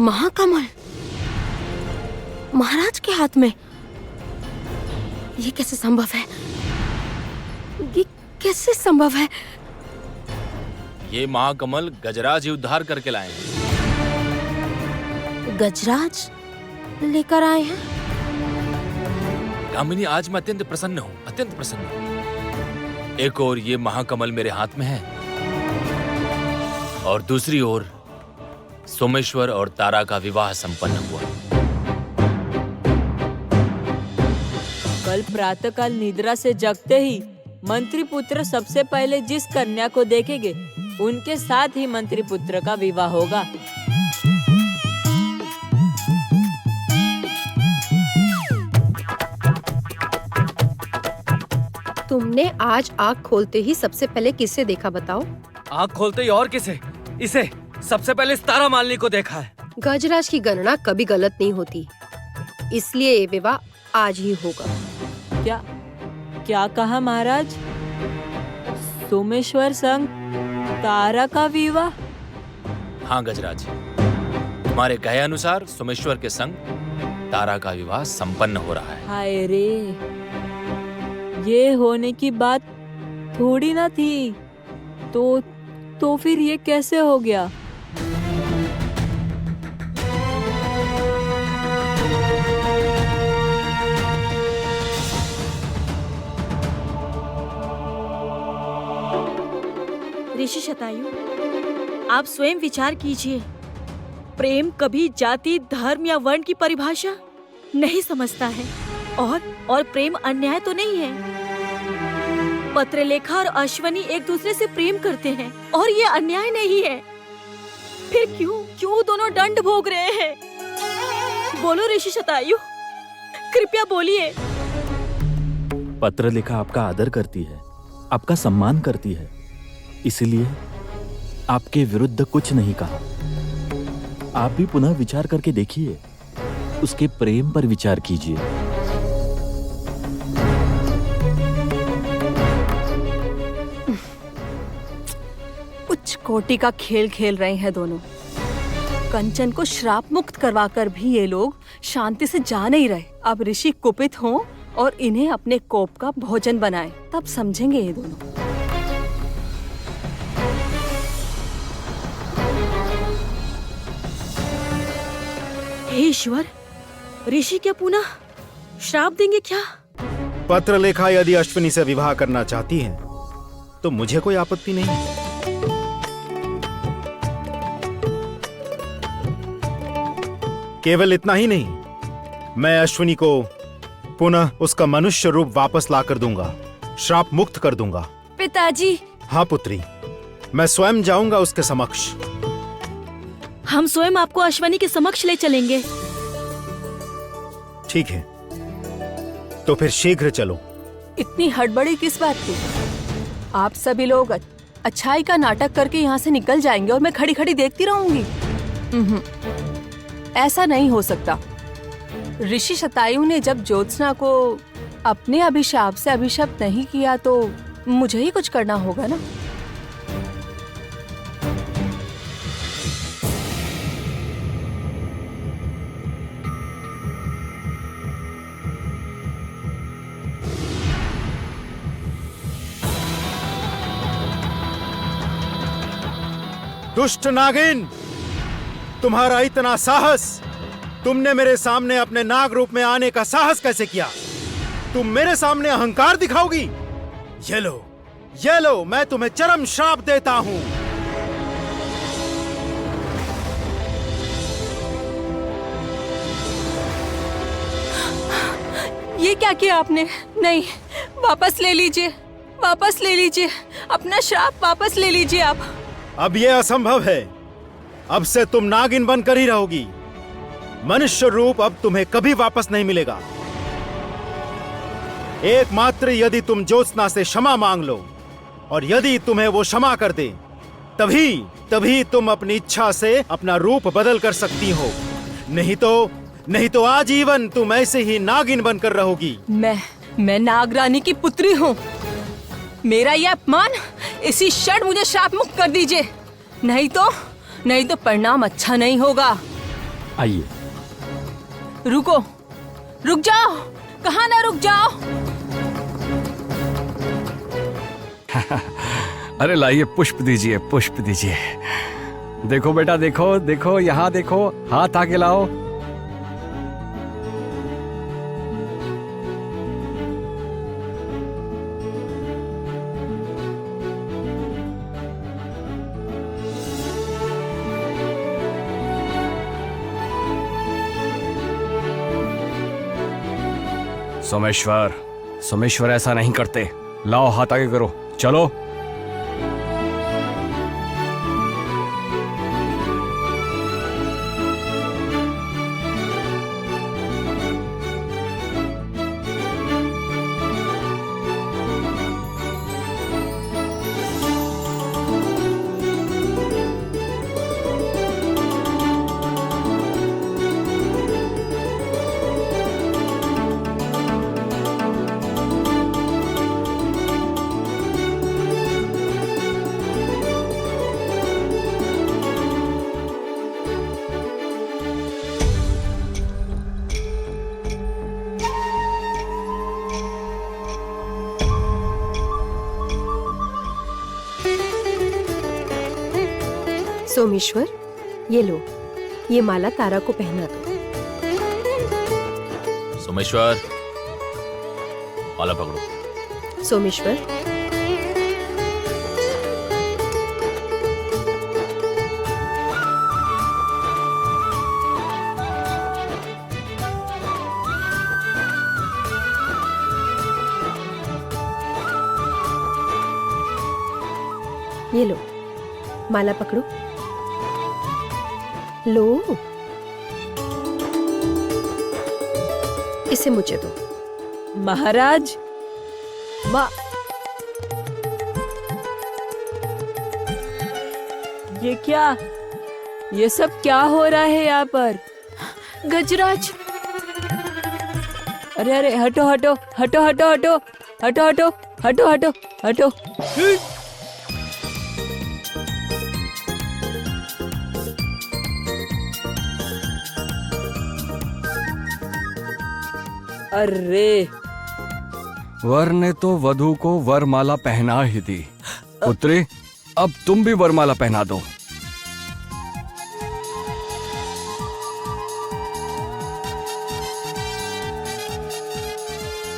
महाकमल महाराज के हाथ में। ये कैसे संभव है? ये कैसे संभव है? ये महाकमल गजराज ही उद्धार करके लाए हैं। गजराज लेकर आए हैं? कामिनी, आज मैं अत्यंत प्रसन्न हूँ, अत्यंत प्रसन्न हूँ। एक ओर ये महाकमल मेरे हाथ में है और दूसरी ओर सोमेश्वर और तारा का विवाह संपन्न हुआ। कल प्रातःकाल निद्रा से जगते ही मंत्री पुत्र सबसे पहले जिस कन्या को देखेंगे उनके साथ ही मंत्री पुत्र का विवाह होगा। तुमने आज आँख खोलते ही सबसे पहले किससे देखा बताओ? आँख खोलते ही और किसे? इसे सबसे पहले इस तारा मालिनी को देखा है। गजराज की गणना कभी गलत नहीं होती, इसलिए ये विवाह आज ही होगा। क्या क्या कहा महाराज? सोमेश्वर संग तारा का विवाह? हाँ गजराज, तुम्हारे कहे अनुसार सोमेश्वर के संग तारा का विवाह संपन्न हो रहा है। हाय रे, ये होने की बात थोड़ी ना थी। तो फिर ये कैसे हो गया? ऋषि शतायु, आप स्वयं विचार कीजिए। प्रेम कभी जाति, धर्म या वर्ण की परिभाषा नहीं समझता है। और प्रेम अन्याय तो नहीं है। पत्रलेखा और अश्वनी एक दूसरे से प्रेम करते हैं और ये अन्याय नहीं है। फिर क्यों दोनों दंड भोग रहे हैं? बोलो ऋषि शतायु, कृपया बोलिए। पत्रलेखा आपका आदर करती है, आपका सम्मान करती है, इसलिए आपके विरुद्ध कुछ नहीं कहा। आप भी पुनः विचार करके देखिए, उसके प्रेम पर विचार कीजिए। उच्च कोटि का खेल खेल रहे हैं दोनों। कंचन को श्राप मुक्त करवाकर भी ये लोग शांति से जा नहीं रहे। अब ऋषि कुपित हों और इन्हें अपने कोप का भोजन बनाएं, तब समझेंगे ये दोनों। हे ईश्वर, ऋषि क्या पुनः श्राप देंगे क्या? पत्रलेखा यदि अश्विनी से विवाह करना चाहती है तो मुझे कोई आपत्ति नहीं है। केवल इतना ही नहीं, मैं अश्विनी को पुनः उसका मनुष्य रूप वापस लाकर दूंगा, श्राप मुक्त कर दूंगा। पिताजी। हाँ पुत्री, मैं स्वयं जाऊंगा उसके समक्ष। हम स्वयं आपको अश्वनी के समक्ष ले चलेंगे। ठीक है, तो फिर शीघ्र चलो। इतनी हड़बड़ी किस बात की? आप सभी लोग अच्छाई का नाटक करके यहाँ से निकल जाएंगे और मैं खड़ी खड़ी देखती रहूंगी? ऐसा नहीं हो सकता। ऋषि शतायु ने जब ज्योत्सना को अपने अभिशाप से अभिशप्त नहीं किया तो मुझे ही कुछ करना होगा ना। दुष्ट नागिन, तुम्हारा इतना साहस! तुमने मेरे सामने अपने नाग रूप में आने का साहस कैसे किया? तुम मेरे सामने अहंकार दिखाओगी? ये लो, मैं तुम्हें चरम श्राप देता हूं। ये क्या किया आपने? नहीं, वापस ले लीजिए, अपना श्राप वापस ले लीजिए आप। अब यह असंभव है। अब से तुम नागिन बनकर ही रहोगी। मनुष्य रूप अब तुम्हें कभी वापस नहीं मिलेगा। एकमात्र यदि तुम ज्योत्सना से क्षमा मांग लो और यदि तुम्हें वो क्षमा कर दे, तभी तुम अपनी इच्छा से अपना रूप बदल कर सकती हो। नहीं तो आजीवन तुम ऐसे ही नागिन बनकर रहोगी। मैं नागरानी की पुत्री हूँ। मेरा यह अपमान, इसी क्षण मुझे श्राप मुक्त कर दीजिए, नहीं तो परिणाम अच्छा नहीं होगा। आइए। रुक जाओ, कहाँ ना रुक जाओ। अरे लाइए, पुष्प दीजिए, पुष्प दीजिए। देखो बेटा, देखो, यहाँ देखो, हाथ आगे लाओ। सोमेश्वर ऐसा नहीं करते। लाओ, हाथ आगे करो, चलो। सोमेश्वर, ये लो, ये माला तारा को पहना दो। सोमेश्वर, माला पकड़ो। सोमेश्वर, ये लो, माला पकड़ो। लो, इसे मुझे दो। महाराज, ये क्या, ये सब क्या हो रहा है यहाँ पर? गजराज, अरे अरे, हटो हटो हटो हटो हटो हटो हटो हटो हटो हटो। अरे, वर ने तो वधू को वरमाला पहना ही दी। पुत्री, अब तुम भी वरमाला पहना दो।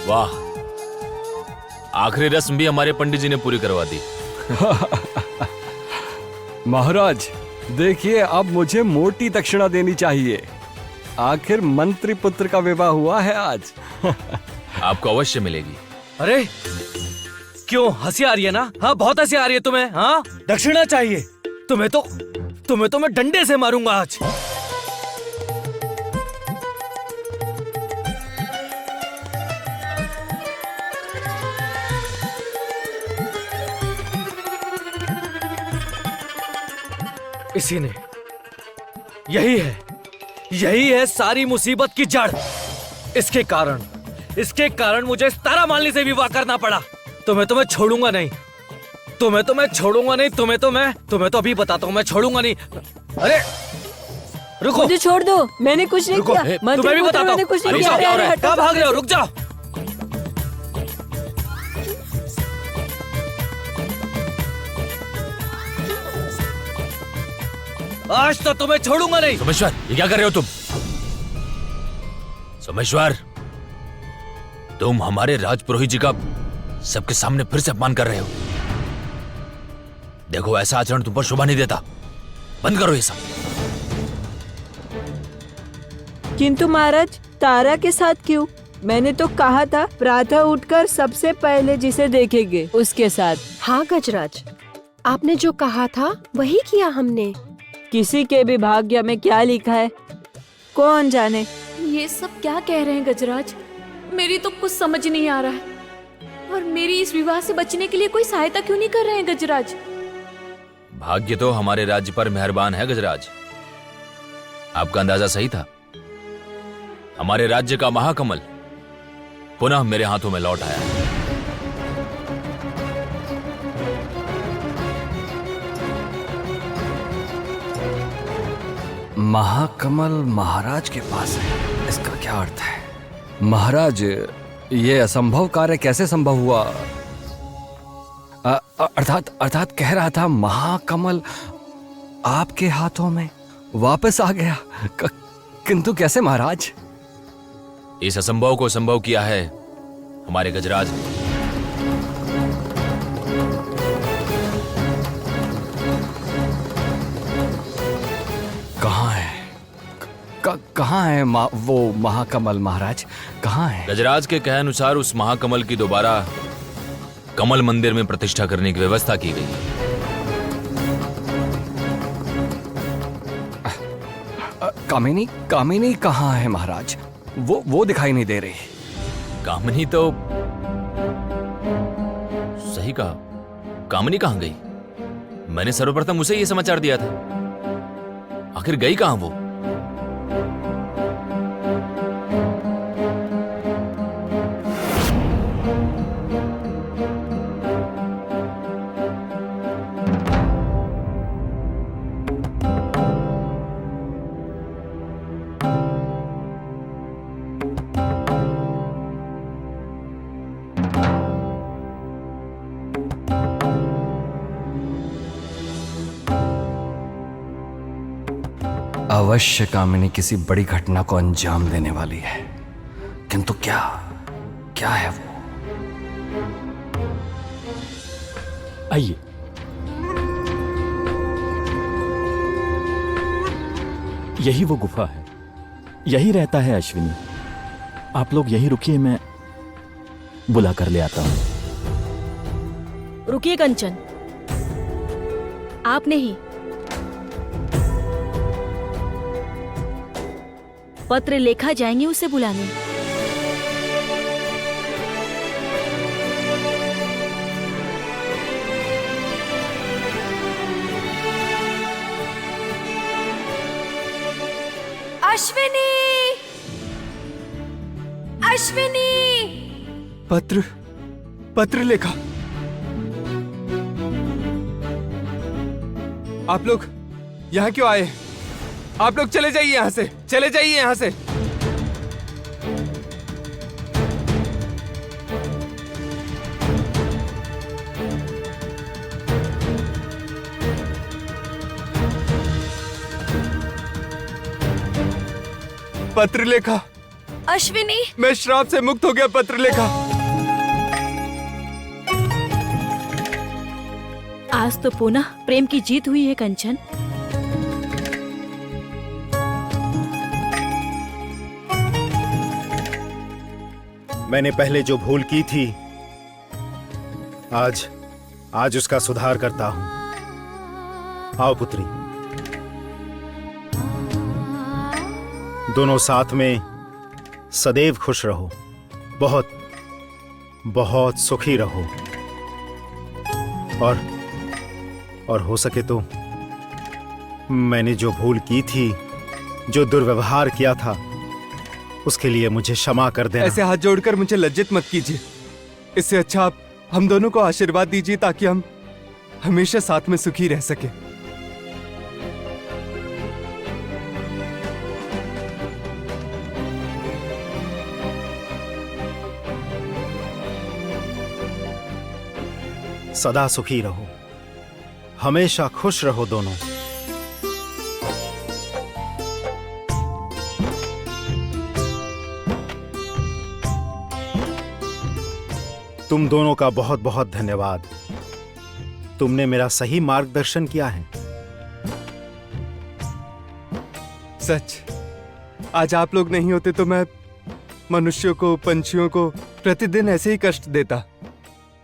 वाह, आखिरी रस्म भी हमारे पंडित जी ने पूरी करवा दी। महाराज, देखिए अब मुझे मोटी दक्षिणा देनी चाहिए। आखिर मंत्री पुत्र का विवाह हुआ है आज। आपको अवश्य मिलेगी। अरे क्यों हंसी आ रही है ना? हाँ, बहुत हंसी आ रही है तुम्हें। हाँ, दक्षिणा चाहिए तुम्हें तो मैं डंडे से मारूंगा आज। इसी ने, यही है सारी मुसीबत की जड़। इसके कारण मुझे इस तारा मालिनी से विवाह करना पड़ा। तुम्हें तो मैं छोड़ूंगा नहीं, तुम्हें तो अभी बताता हूँ, मैं छोड़ूंगा नहीं। अरे रुको, मुझे छोड़ दो, मैंने कुछ नहीं किया। तुम्हें भी बताता हूँ। कुछ नहीं अरे, क्या हो रहा है? कहाँ भाग रहे हो? रुक जाओ। आज तो तुम्हें छोड़ूंगा नहीं। सोमेश्वर, ये क्या कर रहे हो तुम? सोमेश्वर, तुम हमारे राजपुरोहित जी का सबके सामने फिर से अपमान कर रहे हो। देखो, ऐसा आचरण तुम पर शोभा नहीं देता। बंद करो ये सब। किंतु महाराज, तारा के साथ क्यों? मैंने तो कहा था प्रातः उठकर सबसे पहले जिसे देखेंगे उसके साथ। हाँ गजराज, आपने जो कहा था वही किया हमने। किसी के भी भाग्य में क्या लिखा है कौन जाने। ये सब क्या कह रहे हैं गजराज? मेरी तो कुछ समझ नहीं आ रहा है। और मेरी इस विवाह से बचने के लिए कोई सहायता क्यों नहीं कर रहे हैं गजराज? भाग्य तो हमारे राज्य पर मेहरबान है गजराज। आपका अंदाजा सही था। हमारे राज्य का महाकमल पुनः मेरे हाथों में लौट आया है। महाकमल महाराज के पास है, इसका क्या अर्थ है? महाराज, ये असंभव कार्य कैसे संभव हुआ? अर्थात कह रहा था महाकमल आपके हाथों में वापस आ गया। किंतु कैसे महाराज? इस असंभव को संभव किया है हमारे गजराज ने। कहाँ है? कहाँ है वो महाकमल महाराज? कहाँ है? गजराज के कहे अनुसार उस महाकमल की दोबारा कमल मंदिर में प्रतिष्ठा करने की व्यवस्था की गई है। कामिनी कहाँ है महाराज? वो दिखाई नहीं दे रही। कामिनी तो सही कहा। कामिनी कहाँ गई? मैंने सर्वप्रथम उसे ये समाचार दिया था। आखिर गई कहाँ वो? अवश्य कामिनी किसी बड़ी घटना को अंजाम देने वाली है, किंतु क्या क्या है वो? आइए। यही वो गुफा है, यही रहता है अश्विनी। आप लोग यहीं रुकिए, मैं बुला कर ले आता हूं। रुकिए कंचन, आप नहीं, पत्र लेखा जाएंगे उसे बुलाने। अश्विनी, अश्विनी। पत्र लेखा। आप लोग यहाँ क्यों आए? आप लोग चले जाइए यहाँ से, चले जाइए यहाँ से। पत्रलेखा, अश्विनी, मैं श्राप से मुक्त हो गया। पत्रलेखा, आज तो पुनः प्रेम की जीत हुई है कंचन। मैंने पहले जो भूल की थी, आज उसका सुधार करता हूं। आओ पुत्री, दोनों साथ में सदैव खुश रहो, बहुत बहुत सुखी रहो, और हो सके तो मैंने जो भूल की थी, जो दुर्व्यवहार किया था, उसके लिए मुझे क्षमा कर देना। ऐसे हाथ जोड़कर मुझे लज्जित मत कीजिए। इससे अच्छा आप हम दोनों को आशीर्वाद दीजिए ताकि हम हमेशा साथ में सुखी रह सके। सदा सुखी रहो, हमेशा खुश रहो दोनों। तुम दोनों का बहुत बहुत धन्यवाद। तुमने मेरा सही मार्गदर्शन किया है। सच, आज आप लोग नहीं होते तो मैं मनुष्यों को, पंछियों को प्रतिदिन ऐसे ही कष्ट देता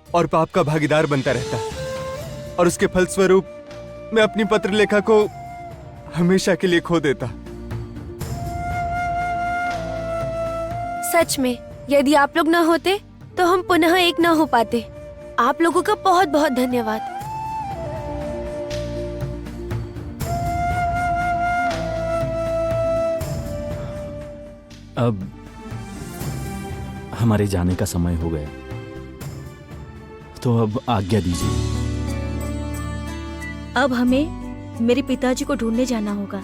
और पाप का भागीदार बनता रहता, और उसके फलस्वरूप मैं अपनी पत्रलेखा को हमेशा के लिए खो देता। सच में यदि आप लोग न होते तो हम पुनः एक न हो पाते। आप लोगों का बहुत बहुत धन्यवाद। अब हमारे जाने का समय हो गया, तो अब आज्ञा दीजिए। अब हमें मेरे पिताजी को ढूंढने जाना होगा।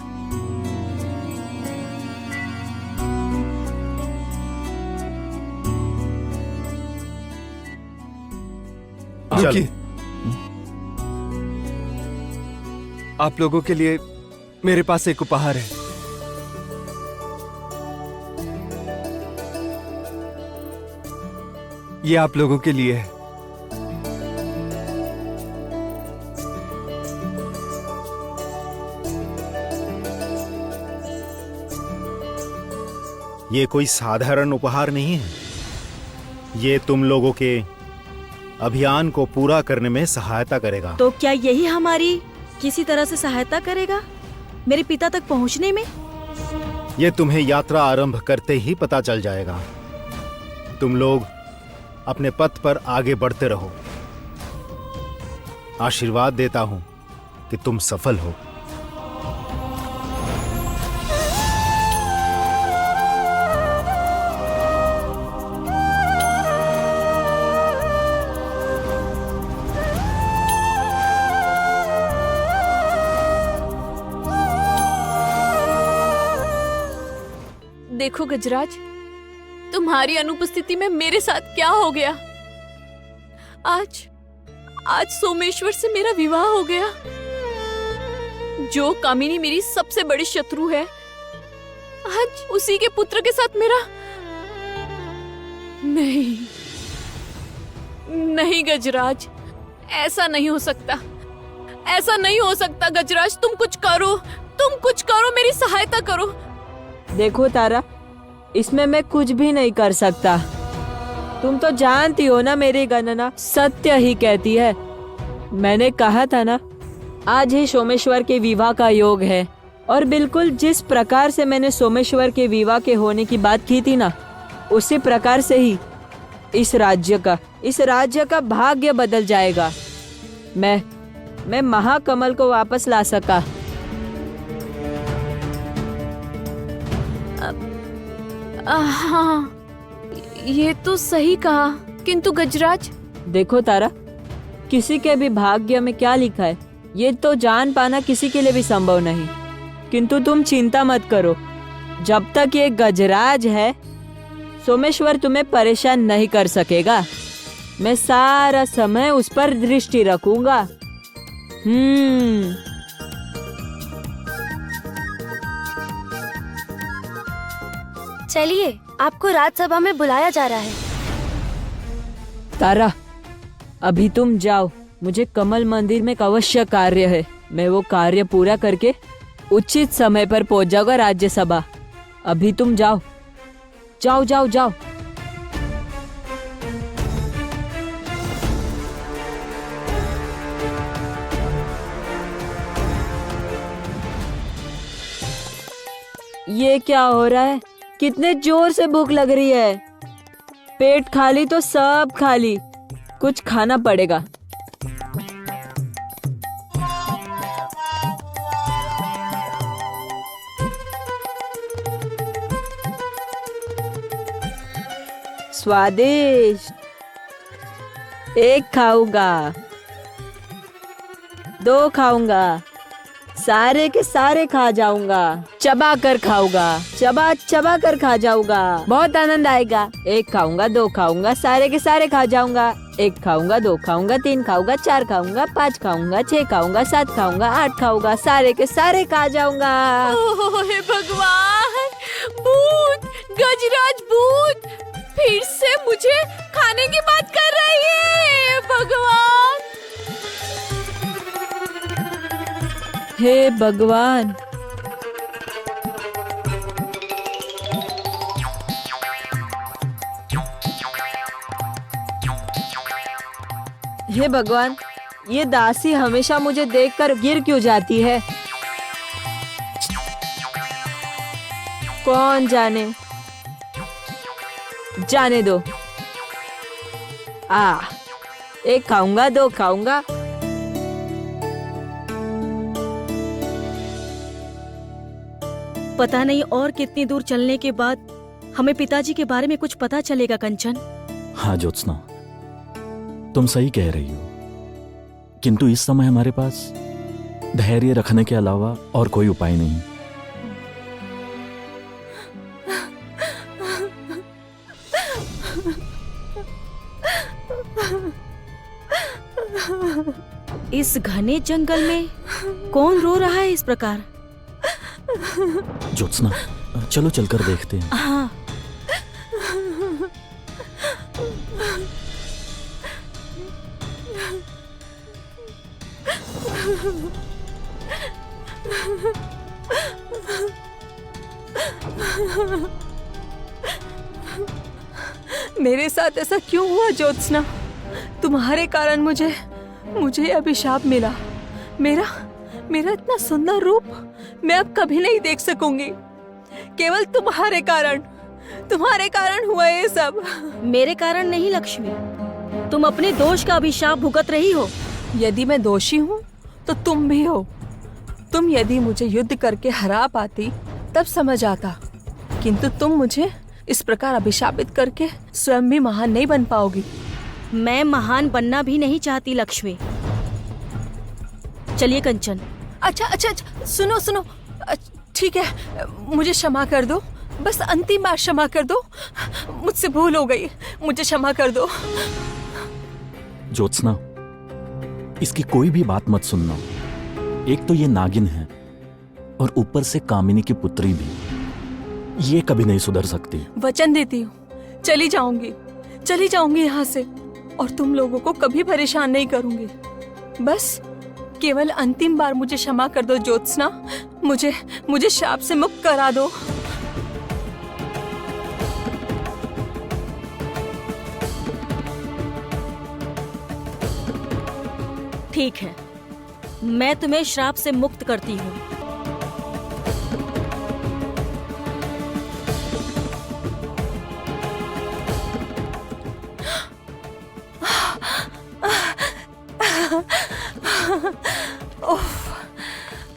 रुकिए, आप लोगों के लिए मेरे पास एक उपहार है। ये आप लोगों के लिए है। ये कोई साधारण उपहार नहीं है। ये तुम लोगों के अभियान को पूरा करने में सहायता करेगा। तो क्या यही हमारी किसी तरह से सहायता करेगा मेरे पिता तक पहुंचने में? ये तुम्हें यात्रा आरंभ करते ही पता चल जाएगा। तुम लोग अपने पथ पर आगे बढ़ते रहो। आशीर्वाद देता हूं कि तुम सफल हो। देखो गजराज, तुम्हारी अनुपस्थिति में मेरे साथ क्या हो गया। आज सोमेश्वर से मेरा विवाह हो गया। जो कामिनी मेरी सबसे बड़ी शत्रु है, आज उसी के पुत्र के साथ मेरा नहीं नहीं गजराज, ऐसा नहीं हो सकता, ऐसा नहीं हो सकता गजराज। तुम कुछ करो, तुम कुछ करो, मेरी सहायता करो। देखो तारा, इसमें मैं कुछ भी नहीं कर सकता। तुम तो जानती हो ना मेरी गणना सत्य ही कहती है। मैंने कहा था ना, आज ही सोमेश्वर के विवाह का योग है, और बिल्कुल जिस प्रकार से मैंने सोमेश्वर के विवाह के होने की बात की थी ना, उसी प्रकार से ही इस राज्य का भाग्य बदल जाएगा। मैं महाकमल को वापस ला सका। हाँ, ये तो सही कहा, किंतु गजराज। देखो तारा, किसी के भी भाग्य में क्या लिखा है ये तो जान पाना किसी के लिए भी संभव नहीं, किंतु तुम चिंता मत करो। जब तक ये गजराज है, सोमेश्वर तुम्हें परेशान नहीं कर सकेगा। मैं सारा समय उस पर दृष्टि रखूंगा। चलिए, आपको राज्यसभा में बुलाया जा रहा है। तारा, अभी तुम जाओ, मुझे कमल मंदिर में एक अवश्य कार्य है। मैं वो कार्य पूरा करके उचित समय पर पहुंच जाऊंगा राज्यसभा। अभी तुम जाओ, जाओ जाओ जाओ। ये क्या हो रहा है? कितने जोर से भूख लग रही है। पेट खाली तो सब खाली, कुछ खाना पड़ेगा। स्वादिष्ट। एक खाऊंगा, दो खाऊंगा, सारे के सारे खा जाऊंगा। चबा कर खाऊंगा, चबा चबा कर खा जाऊंगा, बहुत आनंद आएगा। एक खाऊंगा, दो खाऊंगा, सारे के सारे खा जाऊंगा। एक खाऊंगा, दो खाऊंगा, तीन खाऊंगा, चार खाऊंगा, पाँच खाऊंगा, 6 खाऊंगा, 7 खाऊंगा, 8 खाऊंगा, सारे के सारे खा जाऊंगा। ओह हे भगवान, भूत, गजराज भूत फिर से मुझे खाने की बात कर रही है। भगवान, हे भगवान। हे भगवान, ये दासी हमेशा मुझे देखकर गिर क्यों जाती है? कौन जाने, जाने दो। एक खाऊंगा, दो खाऊंगा। पता नहीं और कितनी दूर चलने के बाद हमें पिताजी के बारे में कुछ पता चलेगा कंचन। हाँ ज्योत्सना, तुम सही कह रही हो, किंतु इस समय हमारे पास धैर्य रखने के अलावा और कोई उपाय नहीं। इस घने जंगल में कौन रो रहा है इस प्रकार? ज्योत्सना, चलो चलकर देखते हैं। हाँ। मेरे साथ ऐसा क्यों हुआ ज्योत्सना? तुम्हारे कारण मुझे अभिशाप मिला। मेरा इतना सुंदर रूप मैं अब कभी नहीं देख सकूंगी। केवल तुम्हारे कारण हुआ ये सब। मेरे कारण नहीं लक्ष्मी, तुम अपने दोष का अभिशाप भुगत रही हो। यदि मैं दोषी हूँ तो तुम भी हो। तुम यदि मुझे युद्ध करके हरा पाती तब समझ आता, किंतु तुम मुझे इस प्रकार अभिशापित करके स्वयं भी महान नहीं बन पाओगी। मैं महान बनना भी नहीं चाहती लक्ष्मी। चलिए कंचन। अच्छा, सुनो। ठीक है, मुझे क्षमा कर दो, बस अंतिम बार क्षमा कर दो। मुझसे भूल हो गई, मुझे क्षमा कर दो। ज्योत्सना, इसकी कोई भी बात मत सुनना। एक तो ये नागिन है और ऊपर से कामिनी की पुत्री भी। ये कभी नहीं सुधर सकती। वचन देती हूँ, चली जाऊंगी यहाँ से, और तुम लोगों को कभी परेशान नहीं करूंगी। बस केवल अंतिम बार मुझे क्षमा कर दो ज्योत्सना, मुझे शाप से मुक्त करा दो। ठीक है, मैं तुम्हें श्राप से मुक्त करती हूँ।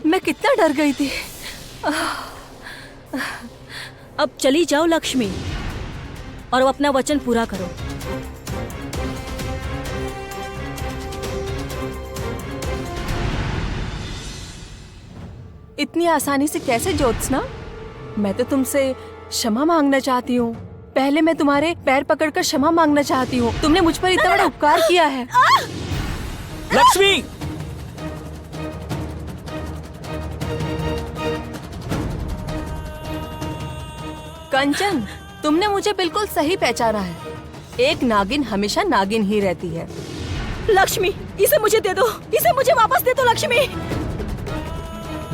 मैं कितना डर गई थी। अब चली जाओ लक्ष्मी, और अपना वचन पूरा करो। इतनी आसानी से कैसे ज्योत्सना? मैं तो तुमसे क्षमा मांगना चाहती हूँ। पहले मैं तुम्हारे पैर पकड़कर क्षमा मांगना चाहती हूँ। तुमने मुझ पर इतना बड़ा उपकार किया है। लक्ष्मी! कंचन, तुमने मुझे बिल्कुल सही पहचाना है। एक नागिन हमेशा नागिन ही रहती है। लक्ष्मी, इसे मुझे दे दो, इसे मुझे वापस दे दो लक्ष्मी।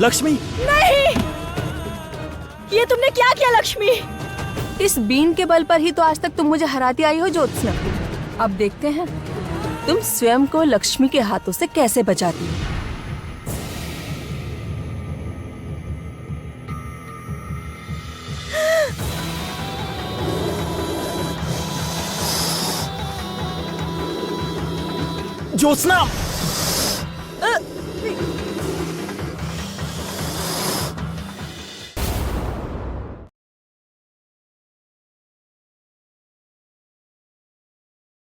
लक्ष्मी! नहीं! ये तुमने क्या किया लक्ष्मी? इस बीन के बल पर ही तो आज तक तुम मुझे हराती आई हो ज्योत्सना। अब देखते हैं तुम स्वयं को लक्ष्मी के हाथों से कैसे बचाती हो। ज्योत्सना!